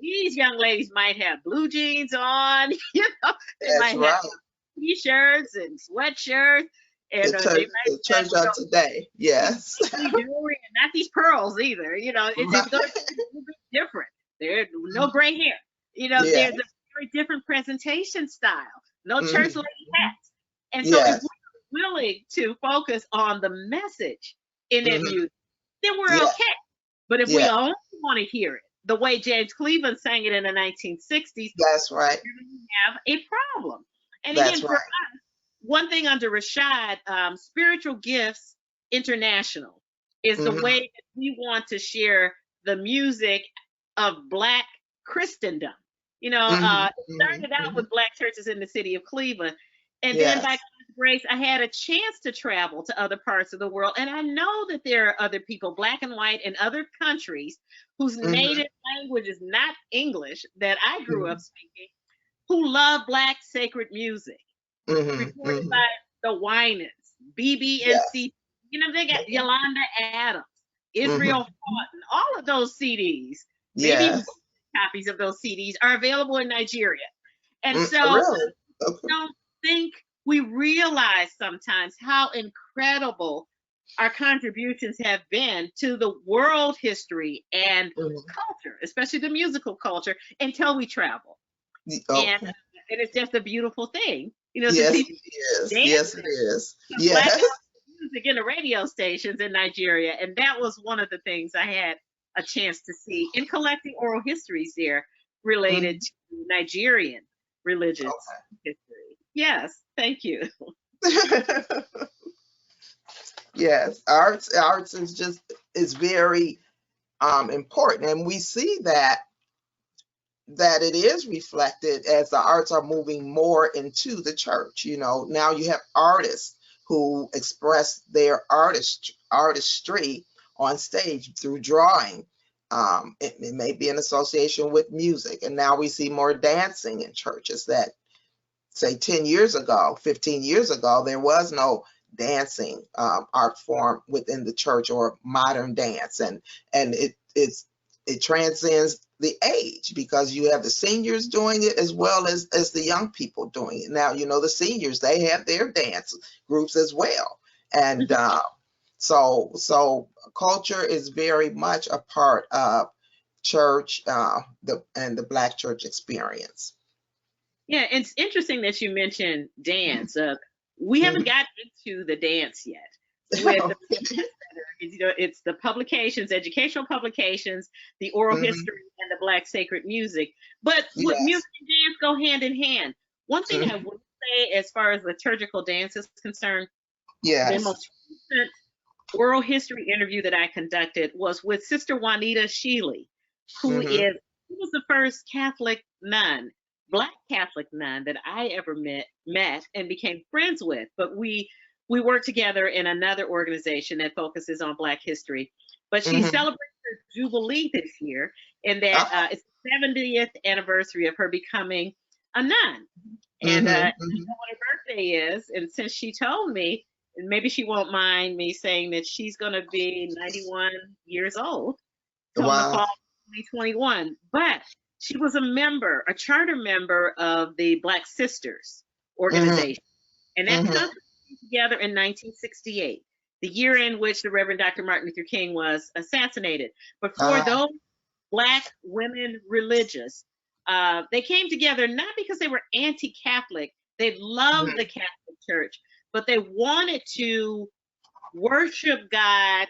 [SPEAKER 2] These young ladies might have blue jeans on, they
[SPEAKER 1] That's
[SPEAKER 2] might have
[SPEAKER 1] right.
[SPEAKER 2] t-shirts and sweatshirts, and
[SPEAKER 1] The church,
[SPEAKER 2] they might
[SPEAKER 1] the
[SPEAKER 2] have,
[SPEAKER 1] church of today. Yes.
[SPEAKER 2] ugly jewelry and not these pearls either. It's going to be a little bit different. There's no
[SPEAKER 1] Right.
[SPEAKER 2] gray hair.
[SPEAKER 1] Yeah.
[SPEAKER 2] There's a very different presentation style. No church
[SPEAKER 1] Hmm.
[SPEAKER 2] lady hats. And so if
[SPEAKER 1] Yes.
[SPEAKER 2] we're willing to focus on the message in that
[SPEAKER 1] Hmm.
[SPEAKER 2] music, then we're
[SPEAKER 1] Yeah.
[SPEAKER 2] okay. But if we
[SPEAKER 1] Yeah.
[SPEAKER 2] only want to hear it the way James Cleveland sang it in the 1960s,
[SPEAKER 1] That's right.
[SPEAKER 2] we're going to have a problem. And
[SPEAKER 1] That's
[SPEAKER 2] again, for
[SPEAKER 1] right.
[SPEAKER 2] one thing under RASHAD, Spiritual Gifts International is the
[SPEAKER 1] Hmm.
[SPEAKER 2] way that we want to share the music of Black Christendom.
[SPEAKER 1] Hmm.
[SPEAKER 2] It
[SPEAKER 1] Hmm.
[SPEAKER 2] started out
[SPEAKER 1] Hmm.
[SPEAKER 2] with Black churches in the city of Cleveland. And then by
[SPEAKER 1] Yes.
[SPEAKER 2] God's grace, I had a chance to travel to other parts of the world. And I know that there are other people, Black and white, in other countries whose
[SPEAKER 1] Hmm.
[SPEAKER 2] native language is not English that I grew up
[SPEAKER 1] Hmm.
[SPEAKER 2] speaking, who love Black sacred music
[SPEAKER 1] Hmm.
[SPEAKER 2] recorded
[SPEAKER 1] Hmm.
[SPEAKER 2] by the Winans,
[SPEAKER 1] Yes.
[SPEAKER 2] BB&C. They got Yolanda Adams, Israel Houghton, all of those CDs, maybe even
[SPEAKER 1] Yes.
[SPEAKER 2] copies of those CDs are available in Nigeria. And so
[SPEAKER 1] Really?
[SPEAKER 2] I
[SPEAKER 1] Okay.
[SPEAKER 2] don't think we realize sometimes how incredible our contributions have been to the world history and culture, especially the musical culture, until we travel. And it's just a beautiful thing, to
[SPEAKER 1] Yes,
[SPEAKER 2] see
[SPEAKER 1] it is.
[SPEAKER 2] dancing,
[SPEAKER 1] Yes, it is.
[SPEAKER 2] Black
[SPEAKER 1] Yes.
[SPEAKER 2] music in the radio stations in Nigeria. And that was one of the things I had a chance to see in collecting oral histories there related to Nigerian religious history. Yes, thank you.
[SPEAKER 1] Yes, arts is very important, and we see that it is reflected as the arts are moving more into the church. Now you have artists who express their artistry on stage through drawing. It may be in association with music, and now we see more dancing in churches that, say, 10 years ago, 15 years ago, there was no dancing art form within the church, or modern dance, and it transcends the age, because you have the seniors doing it as well as the young people doing it. Now, the seniors, they have their dance groups as well, and so culture is very much a part of church, and the Black church experience.
[SPEAKER 2] Yeah, it's interesting that you mentioned dance. We haven't gotten into the dance yet. With it's the publications, educational publications, the oral history, and the Black sacred music. But with music and dance go hand in hand. One thing I would say, as far as liturgical dance is concerned, the most recent oral history interview that I conducted was with Sister Juanita Sheely, who was the first Catholic nun, Black Catholic nun, that I ever met and became friends with. But we work together in another organization that focuses on Black history. But she celebrated her Jubilee this year, and that it's the 70th anniversary of her becoming a nun. And I know what her birthday is, and since she told me, and maybe she won't mind me saying that she's going to be 91 years old come the fall of 2021. But she was a charter member of the Black Sisters organization. And that came together in 1968, the year in which the Reverend Dr. Martin Luther King was assassinated. But for those Black women religious, they came together not because they were anti-Catholic. They loved the Catholic Church, but they wanted to worship God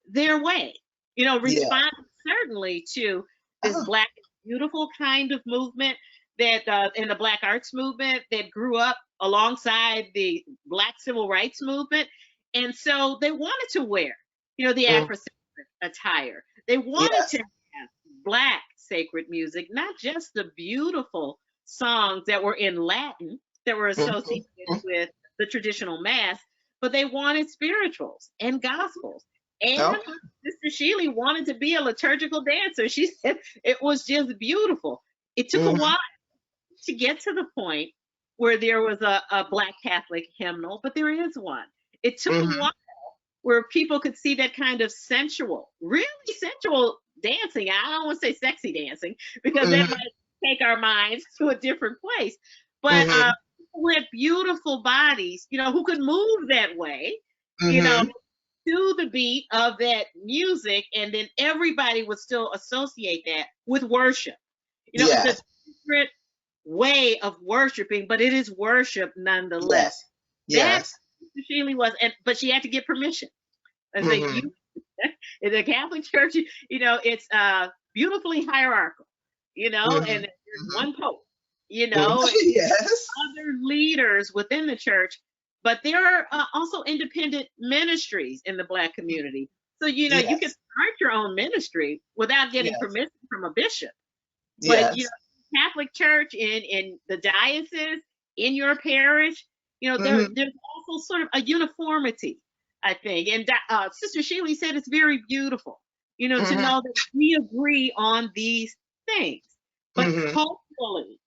[SPEAKER 2] their way, respond certainly to this Black beautiful kind of movement that in the Black arts movement that grew up alongside the Black civil rights movement. And so they wanted to wear, the Afrocentric attire. They wanted to have Black sacred music, not just the beautiful songs that were in Latin that were associated with the traditional mass, but they wanted spirituals and gospels. And Sister Sheely wanted to be a liturgical dancer. She said it was just beautiful. It took a while to get to the point where there was a Black Catholic hymnal, but there is one. It took a while where people could see that kind of sensual, really sensual dancing. I don't want to say sexy dancing, because that might take our minds to a different place. But with beautiful bodies, who could move that way, to the beat of that music, and then everybody would still associate that with worship. It's a different way of worshiping, but it is worship nonetheless. Yes. That's Sheely was, but she had to get permission. I think in the Catholic Church, it's beautifully hierarchical, and there's one pope, other leaders within the church, but there are also independent ministries in the Black community. So, you can start your own ministry without getting permission from a bishop. But, Catholic Church in the diocese, in your parish, there's also sort of a uniformity, I think. And Sister Sheely said it's very beautiful, to know that we agree on these things. But culturally,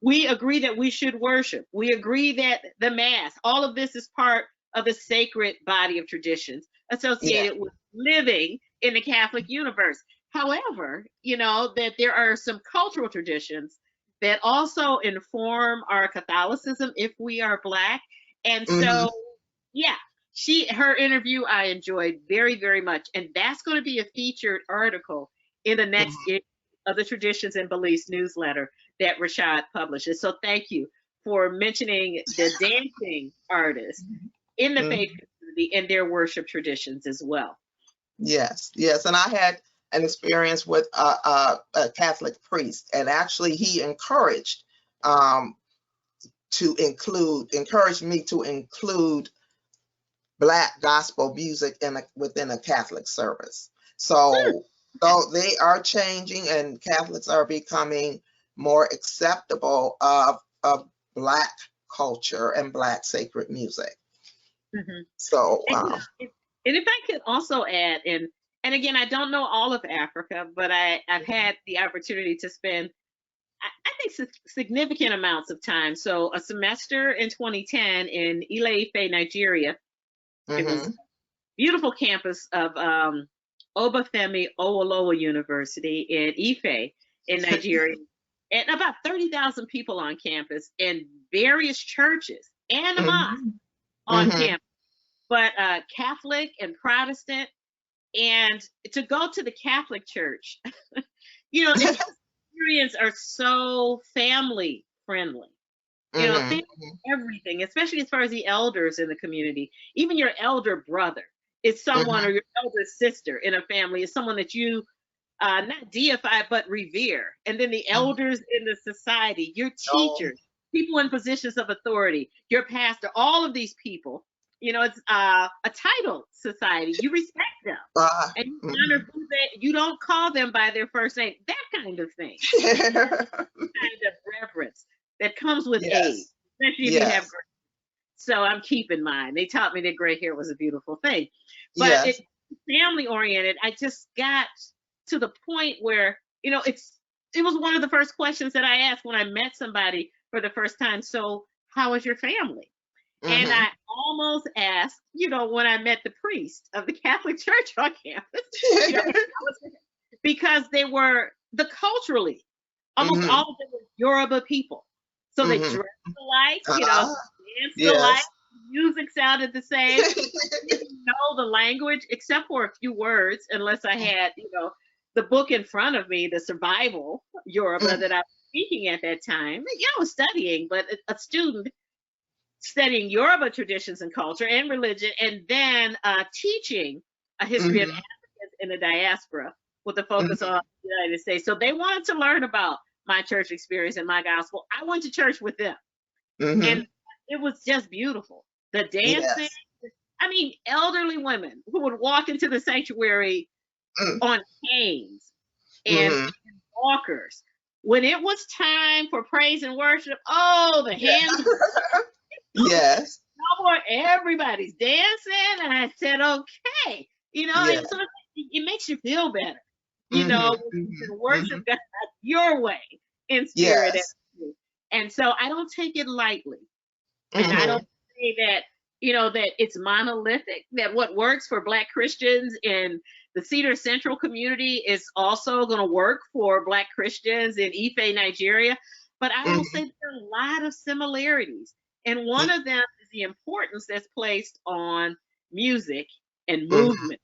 [SPEAKER 2] we agree that we should worship. We agree that the Mass, all of this is part of the sacred body of traditions
[SPEAKER 1] Yeah.
[SPEAKER 2] associated with living in the Catholic universe. However, that there are some cultural traditions that also inform our Catholicism if we are Black. And
[SPEAKER 1] Hmm.
[SPEAKER 2] so, yeah, her interview I enjoyed very, very much. And that's going to be a featured article in the next issue of the Traditions and Beliefs newsletter that RASHAD publishes. So thank you for mentioning the dancing artists in the
[SPEAKER 1] Hmm.
[SPEAKER 2] faith community and their worship traditions as well.
[SPEAKER 1] Yes, yes. And I had an experience with a Catholic priest, and actually he encouraged encouraged me to include Black gospel music within a Catholic service. So, so they are changing, and Catholics are becoming more acceptable of Black culture and Black sacred music.
[SPEAKER 2] Mm-hmm.
[SPEAKER 1] So,
[SPEAKER 2] And if I could also add, and again, I don't know all of Africa, but I've had the opportunity to spend, I think, significant amounts of time. So a semester in 2010 in Ile-Ife, Nigeria. It was a beautiful campus of Obafemi Awolowo University in Ife in Nigeria, and about 30,000 people on campus, and various churches and a mosque on campus, but Catholic and Protestant. And to go to the Catholic church, the experience are so family friendly. Family, everything, especially as far as the elders in the community. Even your elder brother is someone, or your elder sister in a family is someone that you not deify but revere. And then the elders in the society, your teachers, people in positions of authority, your pastor, all of these people. It's a title society. You respect them, and you honor who you don't call them by their first name. That kind of thing, kind of reverence that comes with age, especially if you have gray. So I'm keeping mine. They taught me that gray hair was a beautiful thing, but it's family oriented. I just got to the point where it was one of the first questions that I asked when I met somebody for the first time. So how is your family? And I almost asked, when I met the priest of the Catholic Church on campus, because they were culturally, almost all of them were Yoruba people. So they dressed alike, danced alike, music sounded the same. I didn't know the language except for a few words, unless I had, the book in front of me, the survival Yoruba that I was speaking at that time. I was studying, but a student studying Yoruba traditions and culture and religion, and then teaching a history of Africans in the diaspora with a focus on the United States. So they wanted to learn about my church experience and my gospel. I went to church with them, and it was just beautiful. The dancing, I mean, elderly women who would walk into the sanctuary on canes and walkers. When it was time for praise and worship, the hands.
[SPEAKER 1] Yes.
[SPEAKER 2] No more, everybody's dancing. And I said, okay. It makes you feel better. You can worship God your way in spirit. And so I don't take it lightly. And I don't say that, that it's monolithic, that what works for Black Christians in the Cedar Central community is also going to work for Black Christians in Ife, Nigeria. But I will say there are a lot of similarities. And one of them is the importance that's placed on music and movement,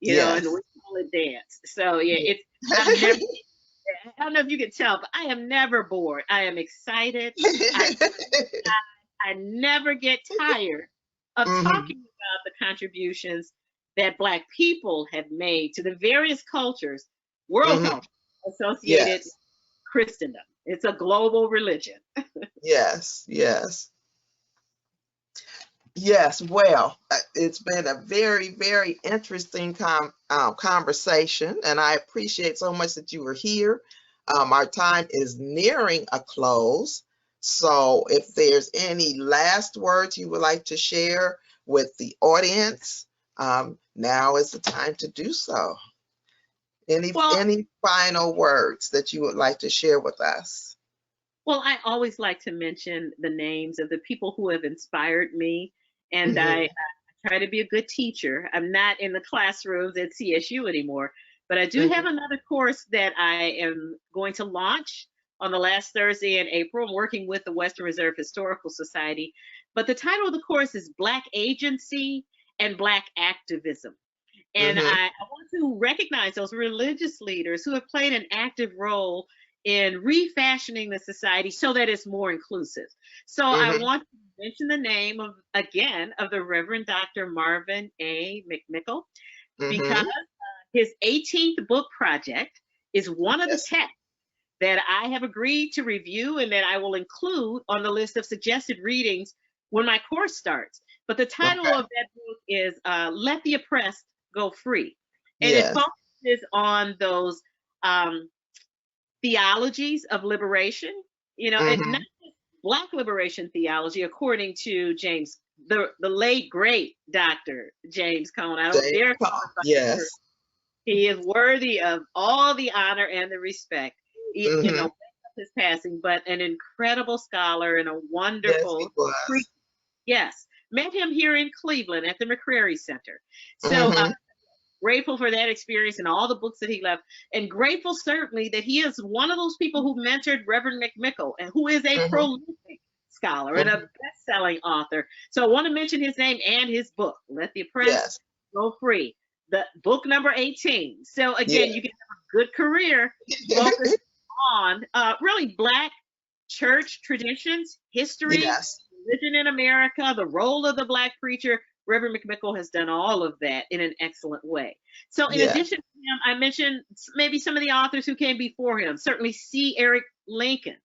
[SPEAKER 2] and we call it dance. So I don't know if you can tell, but I am never bored. I am excited. I never get tired of talking about the contributions that Black people have made to the various cultures, world culture associated with Christendom. It's a global religion.
[SPEAKER 1] Yes. Well, it's been a very, very interesting conversation, and I appreciate so much that you were here. Our time is nearing a close. So if there's any last words you would like to share with the audience, now is the time to do so. Any final words that you would like to share with us?
[SPEAKER 2] Well, I always like to mention the names of the people who have inspired me and I try to be a good teacher. I'm not in the classrooms at CSU anymore, but I do have another course that I am going to launch on the last Thursday in April. I'm working with the Western Reserve Historical Society, but the title of the course is Black Agency and Black Activism. And I want to recognize those religious leaders who have played an active role in refashioning the society so that it's more inclusive. So I want to mention the name of, again, of the Reverend Dr. Marvin A. McMickle, because his 18th book project is one of the texts that I have agreed to review and that I will include on the list of suggested readings when my course starts. But the title of that book is Let the Oppressed Go Free. And it focuses on those theologies of liberation, you know, and not just Black liberation theology, according to James, the late, great Dr. James Cone. I don't dare call him He is worthy of all the honor and the respect, you know, his passing, but an incredible scholar and a wonderful met him here in Cleveland at the McCrary Center. So grateful for that experience and all the books that he left, and grateful certainly that he is one of those people who mentored Reverend McMickle, and who is a prolific scholar and a best-selling author. So I want to mention his name and his book, Let the Oppressed Go Free, the book number 18. So again, you can have a good career focused on really Black church traditions, history, religion in America, the role of the Black preacher. Reverend McMickle has done all of that in an excellent way. So in addition to him, I mentioned maybe some of the authors who came before him, certainly C. Eric Lincoln,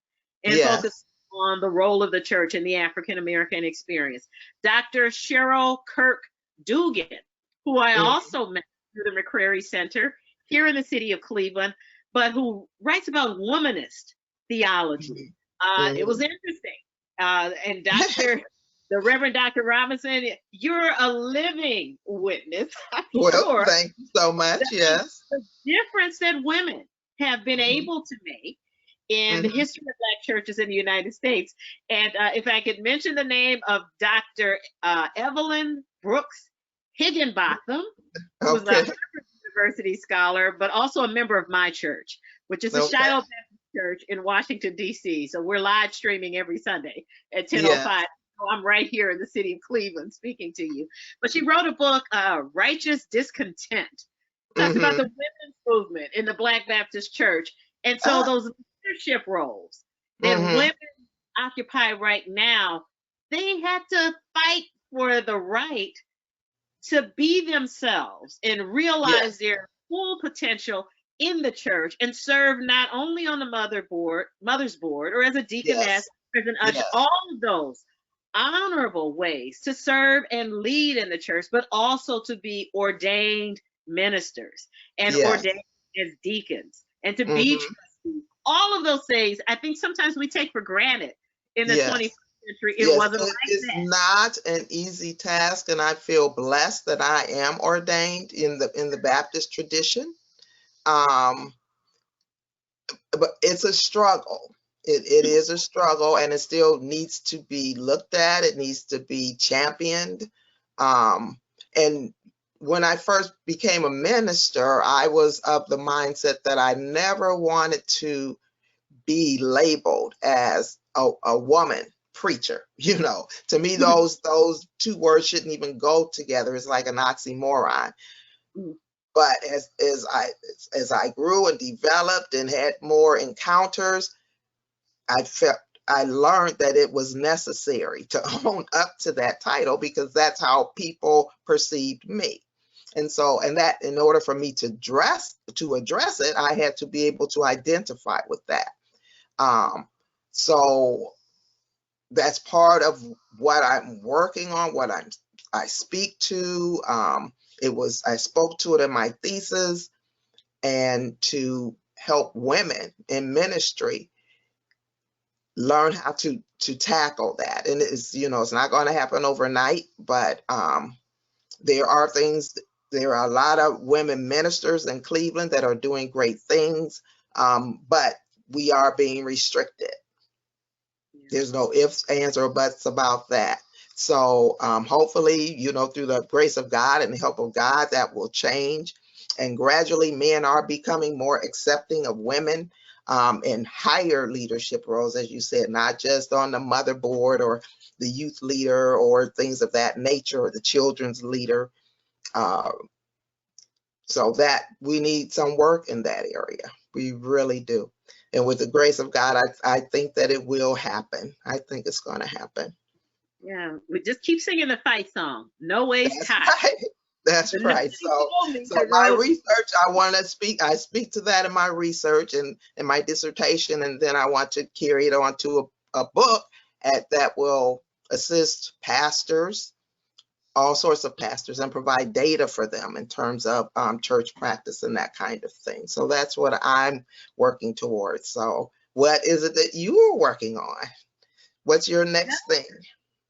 [SPEAKER 2] and focus on the role of the church in the African-American experience. Dr. Cheryl Kirk Dugan, who I also met through the McCrary Center here in the city of Cleveland, but who writes about womanist theology. It was interesting. And the Reverend Dr. Robinson, you're a living witness.
[SPEAKER 1] Well, thank you so much. Yes.
[SPEAKER 2] The difference that women have been able to make in the history of Black churches in the United States. And if I could mention the name of Dr. Evelyn Brooks Higginbotham, who was a Harvard University scholar, but also a member of my church, which is the Shiloh Baptist Church in Washington, D.C. So we're live streaming every Sunday at 10:05. So I'm right here in the city of Cleveland speaking to you. But she wrote a book, Righteous Discontent. Talks about the women's movement in the Black Baptist Church. And so those leadership roles that women occupy right now, they had to fight for the right to be themselves and realize their full potential in the church and serve not only on the mother's board, or as a deaconess, as an usher, all of those honorable ways to serve and lead in the church, but also to be ordained ministers and ordained as deacons and to be trustees. All of those things, I think sometimes we take for granted in the 21st century. It wasn't like that.
[SPEAKER 1] It's not an easy task, and I feel blessed that I am ordained in the Baptist tradition. But it's a struggle. It is a struggle, and it still needs to be looked at. It needs to be championed. And when I first became a minister, I was of the mindset that I never wanted to be labeled as a woman preacher. You know, to me, those two words shouldn't even go together. It's like an oxymoron. But as I grew and developed and had more encounters, I learned that it was necessary to own up to that title, because that's how people perceived me. And that in order for me to address it, I had to be able to identify with that. So that's part of what I'm working on, what I speak to. I spoke to it in my thesis, and to help women in ministry learn how to tackle that. And it's not going to happen overnight, but there are a lot of women ministers in Cleveland that are doing great things, but we are being restricted. There's no ifs, ands, or buts about that. So hopefully, you know, through the grace of God and the help of God, that will change. And gradually, men are becoming more accepting of women in higher leadership roles, as you said, not just on the motherboard or the youth leader or things of that nature, or the children's leader. Uh, so that we need some work in that area. We really do. And with the grace of God, I think that it will happen. I think it's going to happen.
[SPEAKER 2] Yeah, we just keep singing the fight song. No ways
[SPEAKER 1] That's
[SPEAKER 2] tied.
[SPEAKER 1] right. That's
[SPEAKER 2] But
[SPEAKER 1] right.
[SPEAKER 2] nobody
[SPEAKER 1] So,
[SPEAKER 2] told me
[SPEAKER 1] so
[SPEAKER 2] to
[SPEAKER 1] my
[SPEAKER 2] know.
[SPEAKER 1] research, I want to speak. I speak to that in my research and in my dissertation, and then I want to carry it on to a book that will assist pastors, all sorts of pastors, and provide data for them in terms of church practice and that kind of thing. So that's what I'm working towards. So, what is it that you are working on? What's your next thing?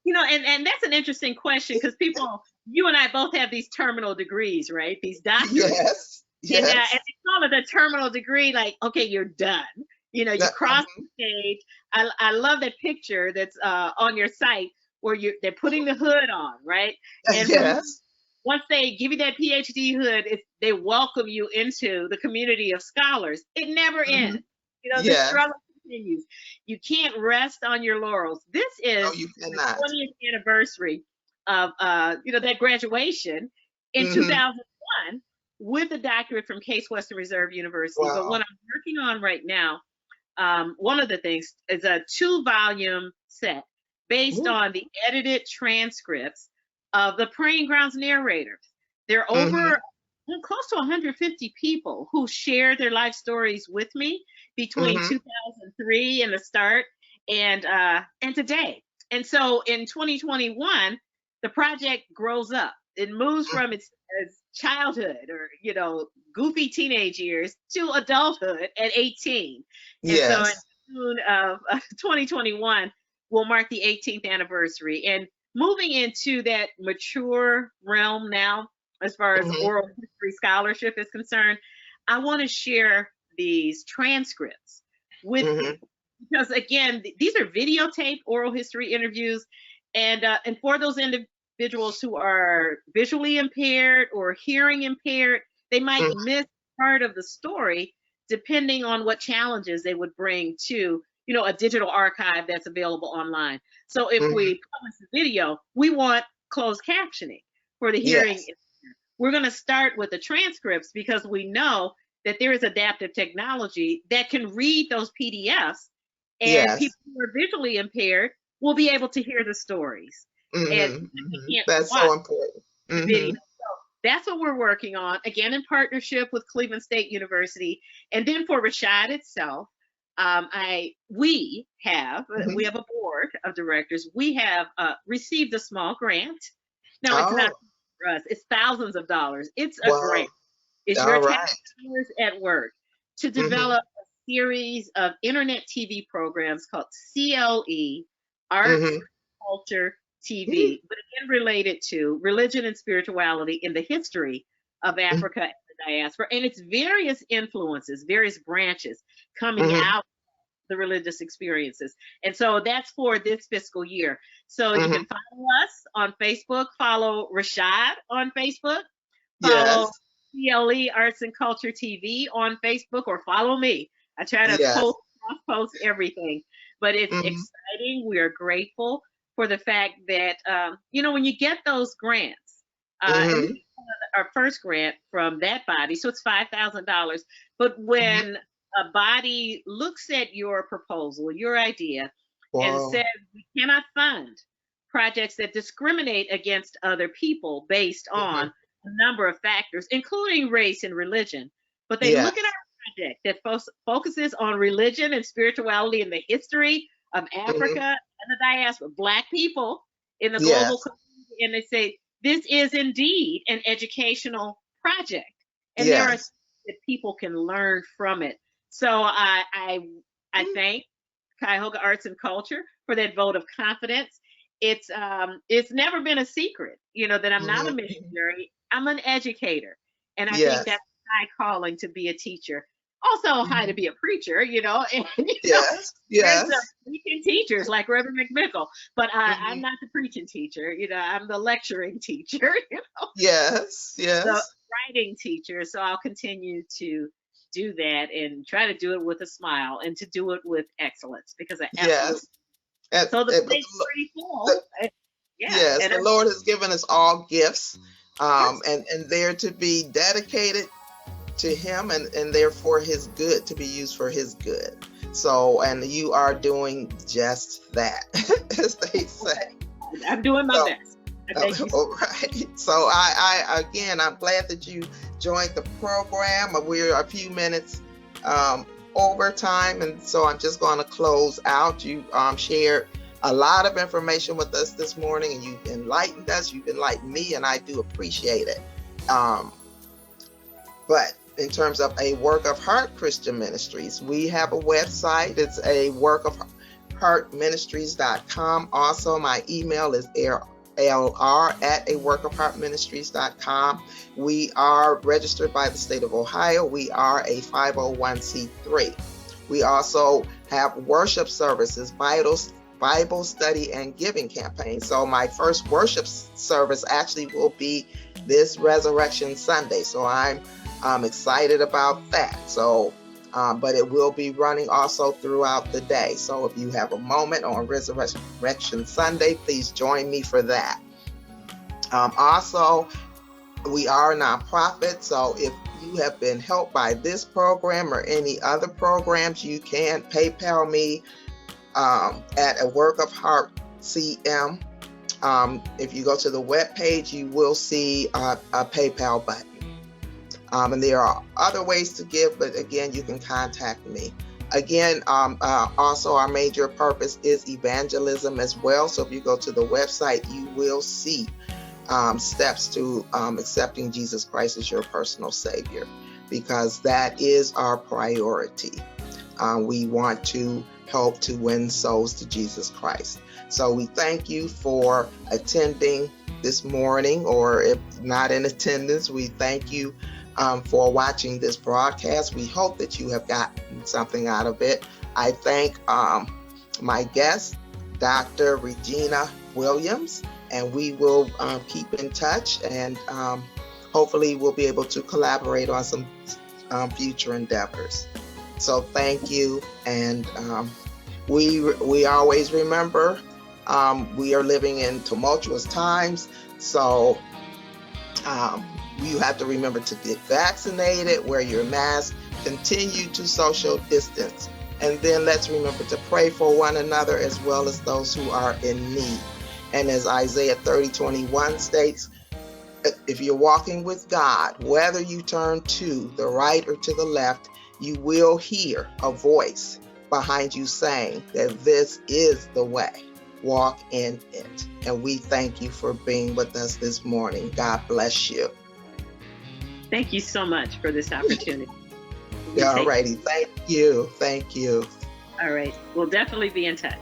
[SPEAKER 2] You know, and that's an interesting question, because people, you and I both have these terminal degrees, right? These doctorates.
[SPEAKER 1] Yes.
[SPEAKER 2] And
[SPEAKER 1] Yes.
[SPEAKER 2] they call it a terminal degree, like, okay, you're done. You know, you cross the stage. I love that picture that's on your site where they're putting the hood on, right? And from
[SPEAKER 1] Yes.
[SPEAKER 2] once they give you that PhD hood, they welcome you into the community of scholars. It never
[SPEAKER 1] Mhm.
[SPEAKER 2] ends. You know, the
[SPEAKER 1] Yes.
[SPEAKER 2] struggle continues. You can't rest on your laurels. This
[SPEAKER 1] No,
[SPEAKER 2] is
[SPEAKER 1] you
[SPEAKER 2] the
[SPEAKER 1] cannot.
[SPEAKER 2] 20th anniversary of you know, that graduation in
[SPEAKER 1] Mhm.
[SPEAKER 2] 2001 with a doctorate from Case Western Reserve University. But what
[SPEAKER 1] Wow.
[SPEAKER 2] I'm working on right now, one of the things is a 2-volume set based
[SPEAKER 1] Ooh.
[SPEAKER 2] on the edited transcripts of the Praying Grounds narrators. There are
[SPEAKER 1] Mhm.
[SPEAKER 2] over close to 150 people who shared their life stories with me between
[SPEAKER 1] Mhm.
[SPEAKER 2] 2003 and the start and today. And so in 2021, the project grows up. It moves from its childhood, or you know, goofy teenage years, to adulthood at 18. And so in
[SPEAKER 1] Yes.
[SPEAKER 2] June of 2021 will mark the 18th anniversary, and moving into that mature realm now as far as
[SPEAKER 1] Mhm.
[SPEAKER 2] oral history scholarship is concerned. I want to share these transcripts with
[SPEAKER 1] Mhm.
[SPEAKER 2] people, because again, these are videotaped oral history interviews, and for those individuals who are visually impaired or hearing impaired, they might
[SPEAKER 1] Mhm.
[SPEAKER 2] miss part of the story depending on what challenges they would bring to, you know, a digital archive that's available online. So if
[SPEAKER 1] Mhm.
[SPEAKER 2] we publish the video, we want closed captioning for the hearing.
[SPEAKER 1] Yes.
[SPEAKER 2] We're going to start with the transcripts because we know that there is adaptive technology that can read those PDFs, and
[SPEAKER 1] Yes.
[SPEAKER 2] people who are visually impaired will be able to hear the stories, and
[SPEAKER 1] Mhm.
[SPEAKER 2] they
[SPEAKER 1] Mhm.
[SPEAKER 2] can't
[SPEAKER 1] That's
[SPEAKER 2] watch
[SPEAKER 1] so important.
[SPEAKER 2] the video.
[SPEAKER 1] Mhm.
[SPEAKER 2] So that's what we're working on, again, in partnership with Cleveland State University. And then for RASHAD itself, we
[SPEAKER 1] Mhm.
[SPEAKER 2] have a board of directors. We have received a small grant. Now, it's not
[SPEAKER 1] Oh,
[SPEAKER 2] for us, it's thousands of dollars. It's a
[SPEAKER 1] wow.
[SPEAKER 2] grant. It's your
[SPEAKER 1] All
[SPEAKER 2] tax
[SPEAKER 1] right.
[SPEAKER 2] dollars at work to
[SPEAKER 1] Mhm.
[SPEAKER 2] develop a series of internet TV programs called CLE, Arts,
[SPEAKER 1] Mhm.
[SPEAKER 2] Culture,
[SPEAKER 1] Mhm.
[SPEAKER 2] TV, but again related to religion and spirituality in the history of Africa and the diaspora, and its various influences, various branches coming
[SPEAKER 1] Mhm.
[SPEAKER 2] out the religious experiences. And so that's for this fiscal year. So you
[SPEAKER 1] Mhm.
[SPEAKER 2] can follow us on Facebook, follow RASHAD on Facebook, follow
[SPEAKER 1] Yes.
[SPEAKER 2] CLE Arts and Culture TV on Facebook, or follow me. I try to
[SPEAKER 1] Yes.
[SPEAKER 2] post everything, but it's
[SPEAKER 1] Mhm.
[SPEAKER 2] exciting. We are grateful for the fact that, you know, when you get those grants, and this
[SPEAKER 1] Mhm.
[SPEAKER 2] is our first grant from that body, so it's $5,000. But
[SPEAKER 1] Mhm.
[SPEAKER 2] when a body looks at your proposal, your idea, and
[SPEAKER 1] Wow.
[SPEAKER 2] says we cannot fund projects that discriminate against other people based on
[SPEAKER 1] Mhm.
[SPEAKER 2] a number of factors, including race and religion, but they look at
[SPEAKER 1] Yes.
[SPEAKER 2] our project that focuses on religion and spirituality and the history of Africa
[SPEAKER 1] Mhm.
[SPEAKER 2] and the diaspora, Black people in the global
[SPEAKER 1] Yes.
[SPEAKER 2] community, and they say this is indeed an educational project, and there are things
[SPEAKER 1] Yes.
[SPEAKER 2] that people can learn from it. So I
[SPEAKER 1] Mhm.
[SPEAKER 2] thank Cuyahoga Arts and Culture for that vote of confidence. It's never been a secret, you know, that I'm not a
[SPEAKER 1] Mhm. Mhm.
[SPEAKER 2] missionary. I'm an educator, and I think
[SPEAKER 1] Yes.
[SPEAKER 2] that's my calling, to be a teacher. also high to
[SPEAKER 1] Mhm.
[SPEAKER 2] be a preacher, and
[SPEAKER 1] Yes,
[SPEAKER 2] there's the
[SPEAKER 1] yes.
[SPEAKER 2] preaching teachers like Reverend McMickle, but I'm
[SPEAKER 1] Mhm.
[SPEAKER 2] not the preaching teacher. I'm the lecturing teacher,
[SPEAKER 1] Yes,
[SPEAKER 2] the
[SPEAKER 1] yes,
[SPEAKER 2] writing teacher. So I'll continue to do that and try to do it with a smile and to do it with excellence because I absolutely.
[SPEAKER 1] yes. And,
[SPEAKER 2] So the
[SPEAKER 1] and but
[SPEAKER 2] plate's pretty
[SPEAKER 1] the,
[SPEAKER 2] full. Yeah,
[SPEAKER 1] yes,
[SPEAKER 2] and
[SPEAKER 1] the Lord has given us all gifts,
[SPEAKER 2] yes,
[SPEAKER 1] and they're to be dedicated to Him, and they're for His good, to be used for His good. So, and you are doing just that, as they say.
[SPEAKER 2] I'm doing my
[SPEAKER 1] So,
[SPEAKER 2] best. Thank you.
[SPEAKER 1] all right. So, again, I'm glad that you joined the program. We're a few minutes over time, and so I'm just going to close out. You shared a lot of information with us this morning, and you've enlightened us. You've enlightened me, and I do appreciate it. Um, but in terms of a Work of Heart Christian Ministries, we have a website. It's a Work of heartministries.com. Also, my email is lr@aworkofheartministries.com. We are registered by the state of Ohio. We are a 501c3. We also have worship services, Bible study, and giving campaign. So my first worship service actually will be this Resurrection Sunday. So I'm excited about that. So but it will be running also throughout the day. So if you have a moment on Resurrection Sunday, please join me for that. Also, we are a nonprofit, so if you have been helped by this program or any other programs, you can PayPal me at a Work of Heart CM. If you go to the web page, you will see a PayPal button. And there are other ways to give, but again, you can contact me. Again, also our major purpose is evangelism as well. So if you go to the website, you will see steps to accepting Jesus Christ as your personal Savior, because that is our priority. We want to help to win souls to Jesus Christ. So we thank you for attending this morning, or if not in attendance, we thank you for watching this broadcast. We hope that you have gotten something out of it. I thank my guest, Dr. Regennia Williams, and we will keep in touch, and hopefully we'll be able to collaborate on some future endeavors. So thank you, and we always remember we are living in tumultuous times, so you have to remember to get vaccinated, wear your mask, continue to social distance, and then let's remember to pray for one another as well as those who are in need. And as Isaiah 30:21 states, if you're walking with God, whether you turn to the right or to the left, you will hear a voice behind you saying that this is the way. Walk in it. And we thank you for being with us this morning. God bless you.
[SPEAKER 2] Thank you so much for this opportunity.
[SPEAKER 1] All righty. Thank you. Thank you.
[SPEAKER 2] All right. We'll definitely be in touch.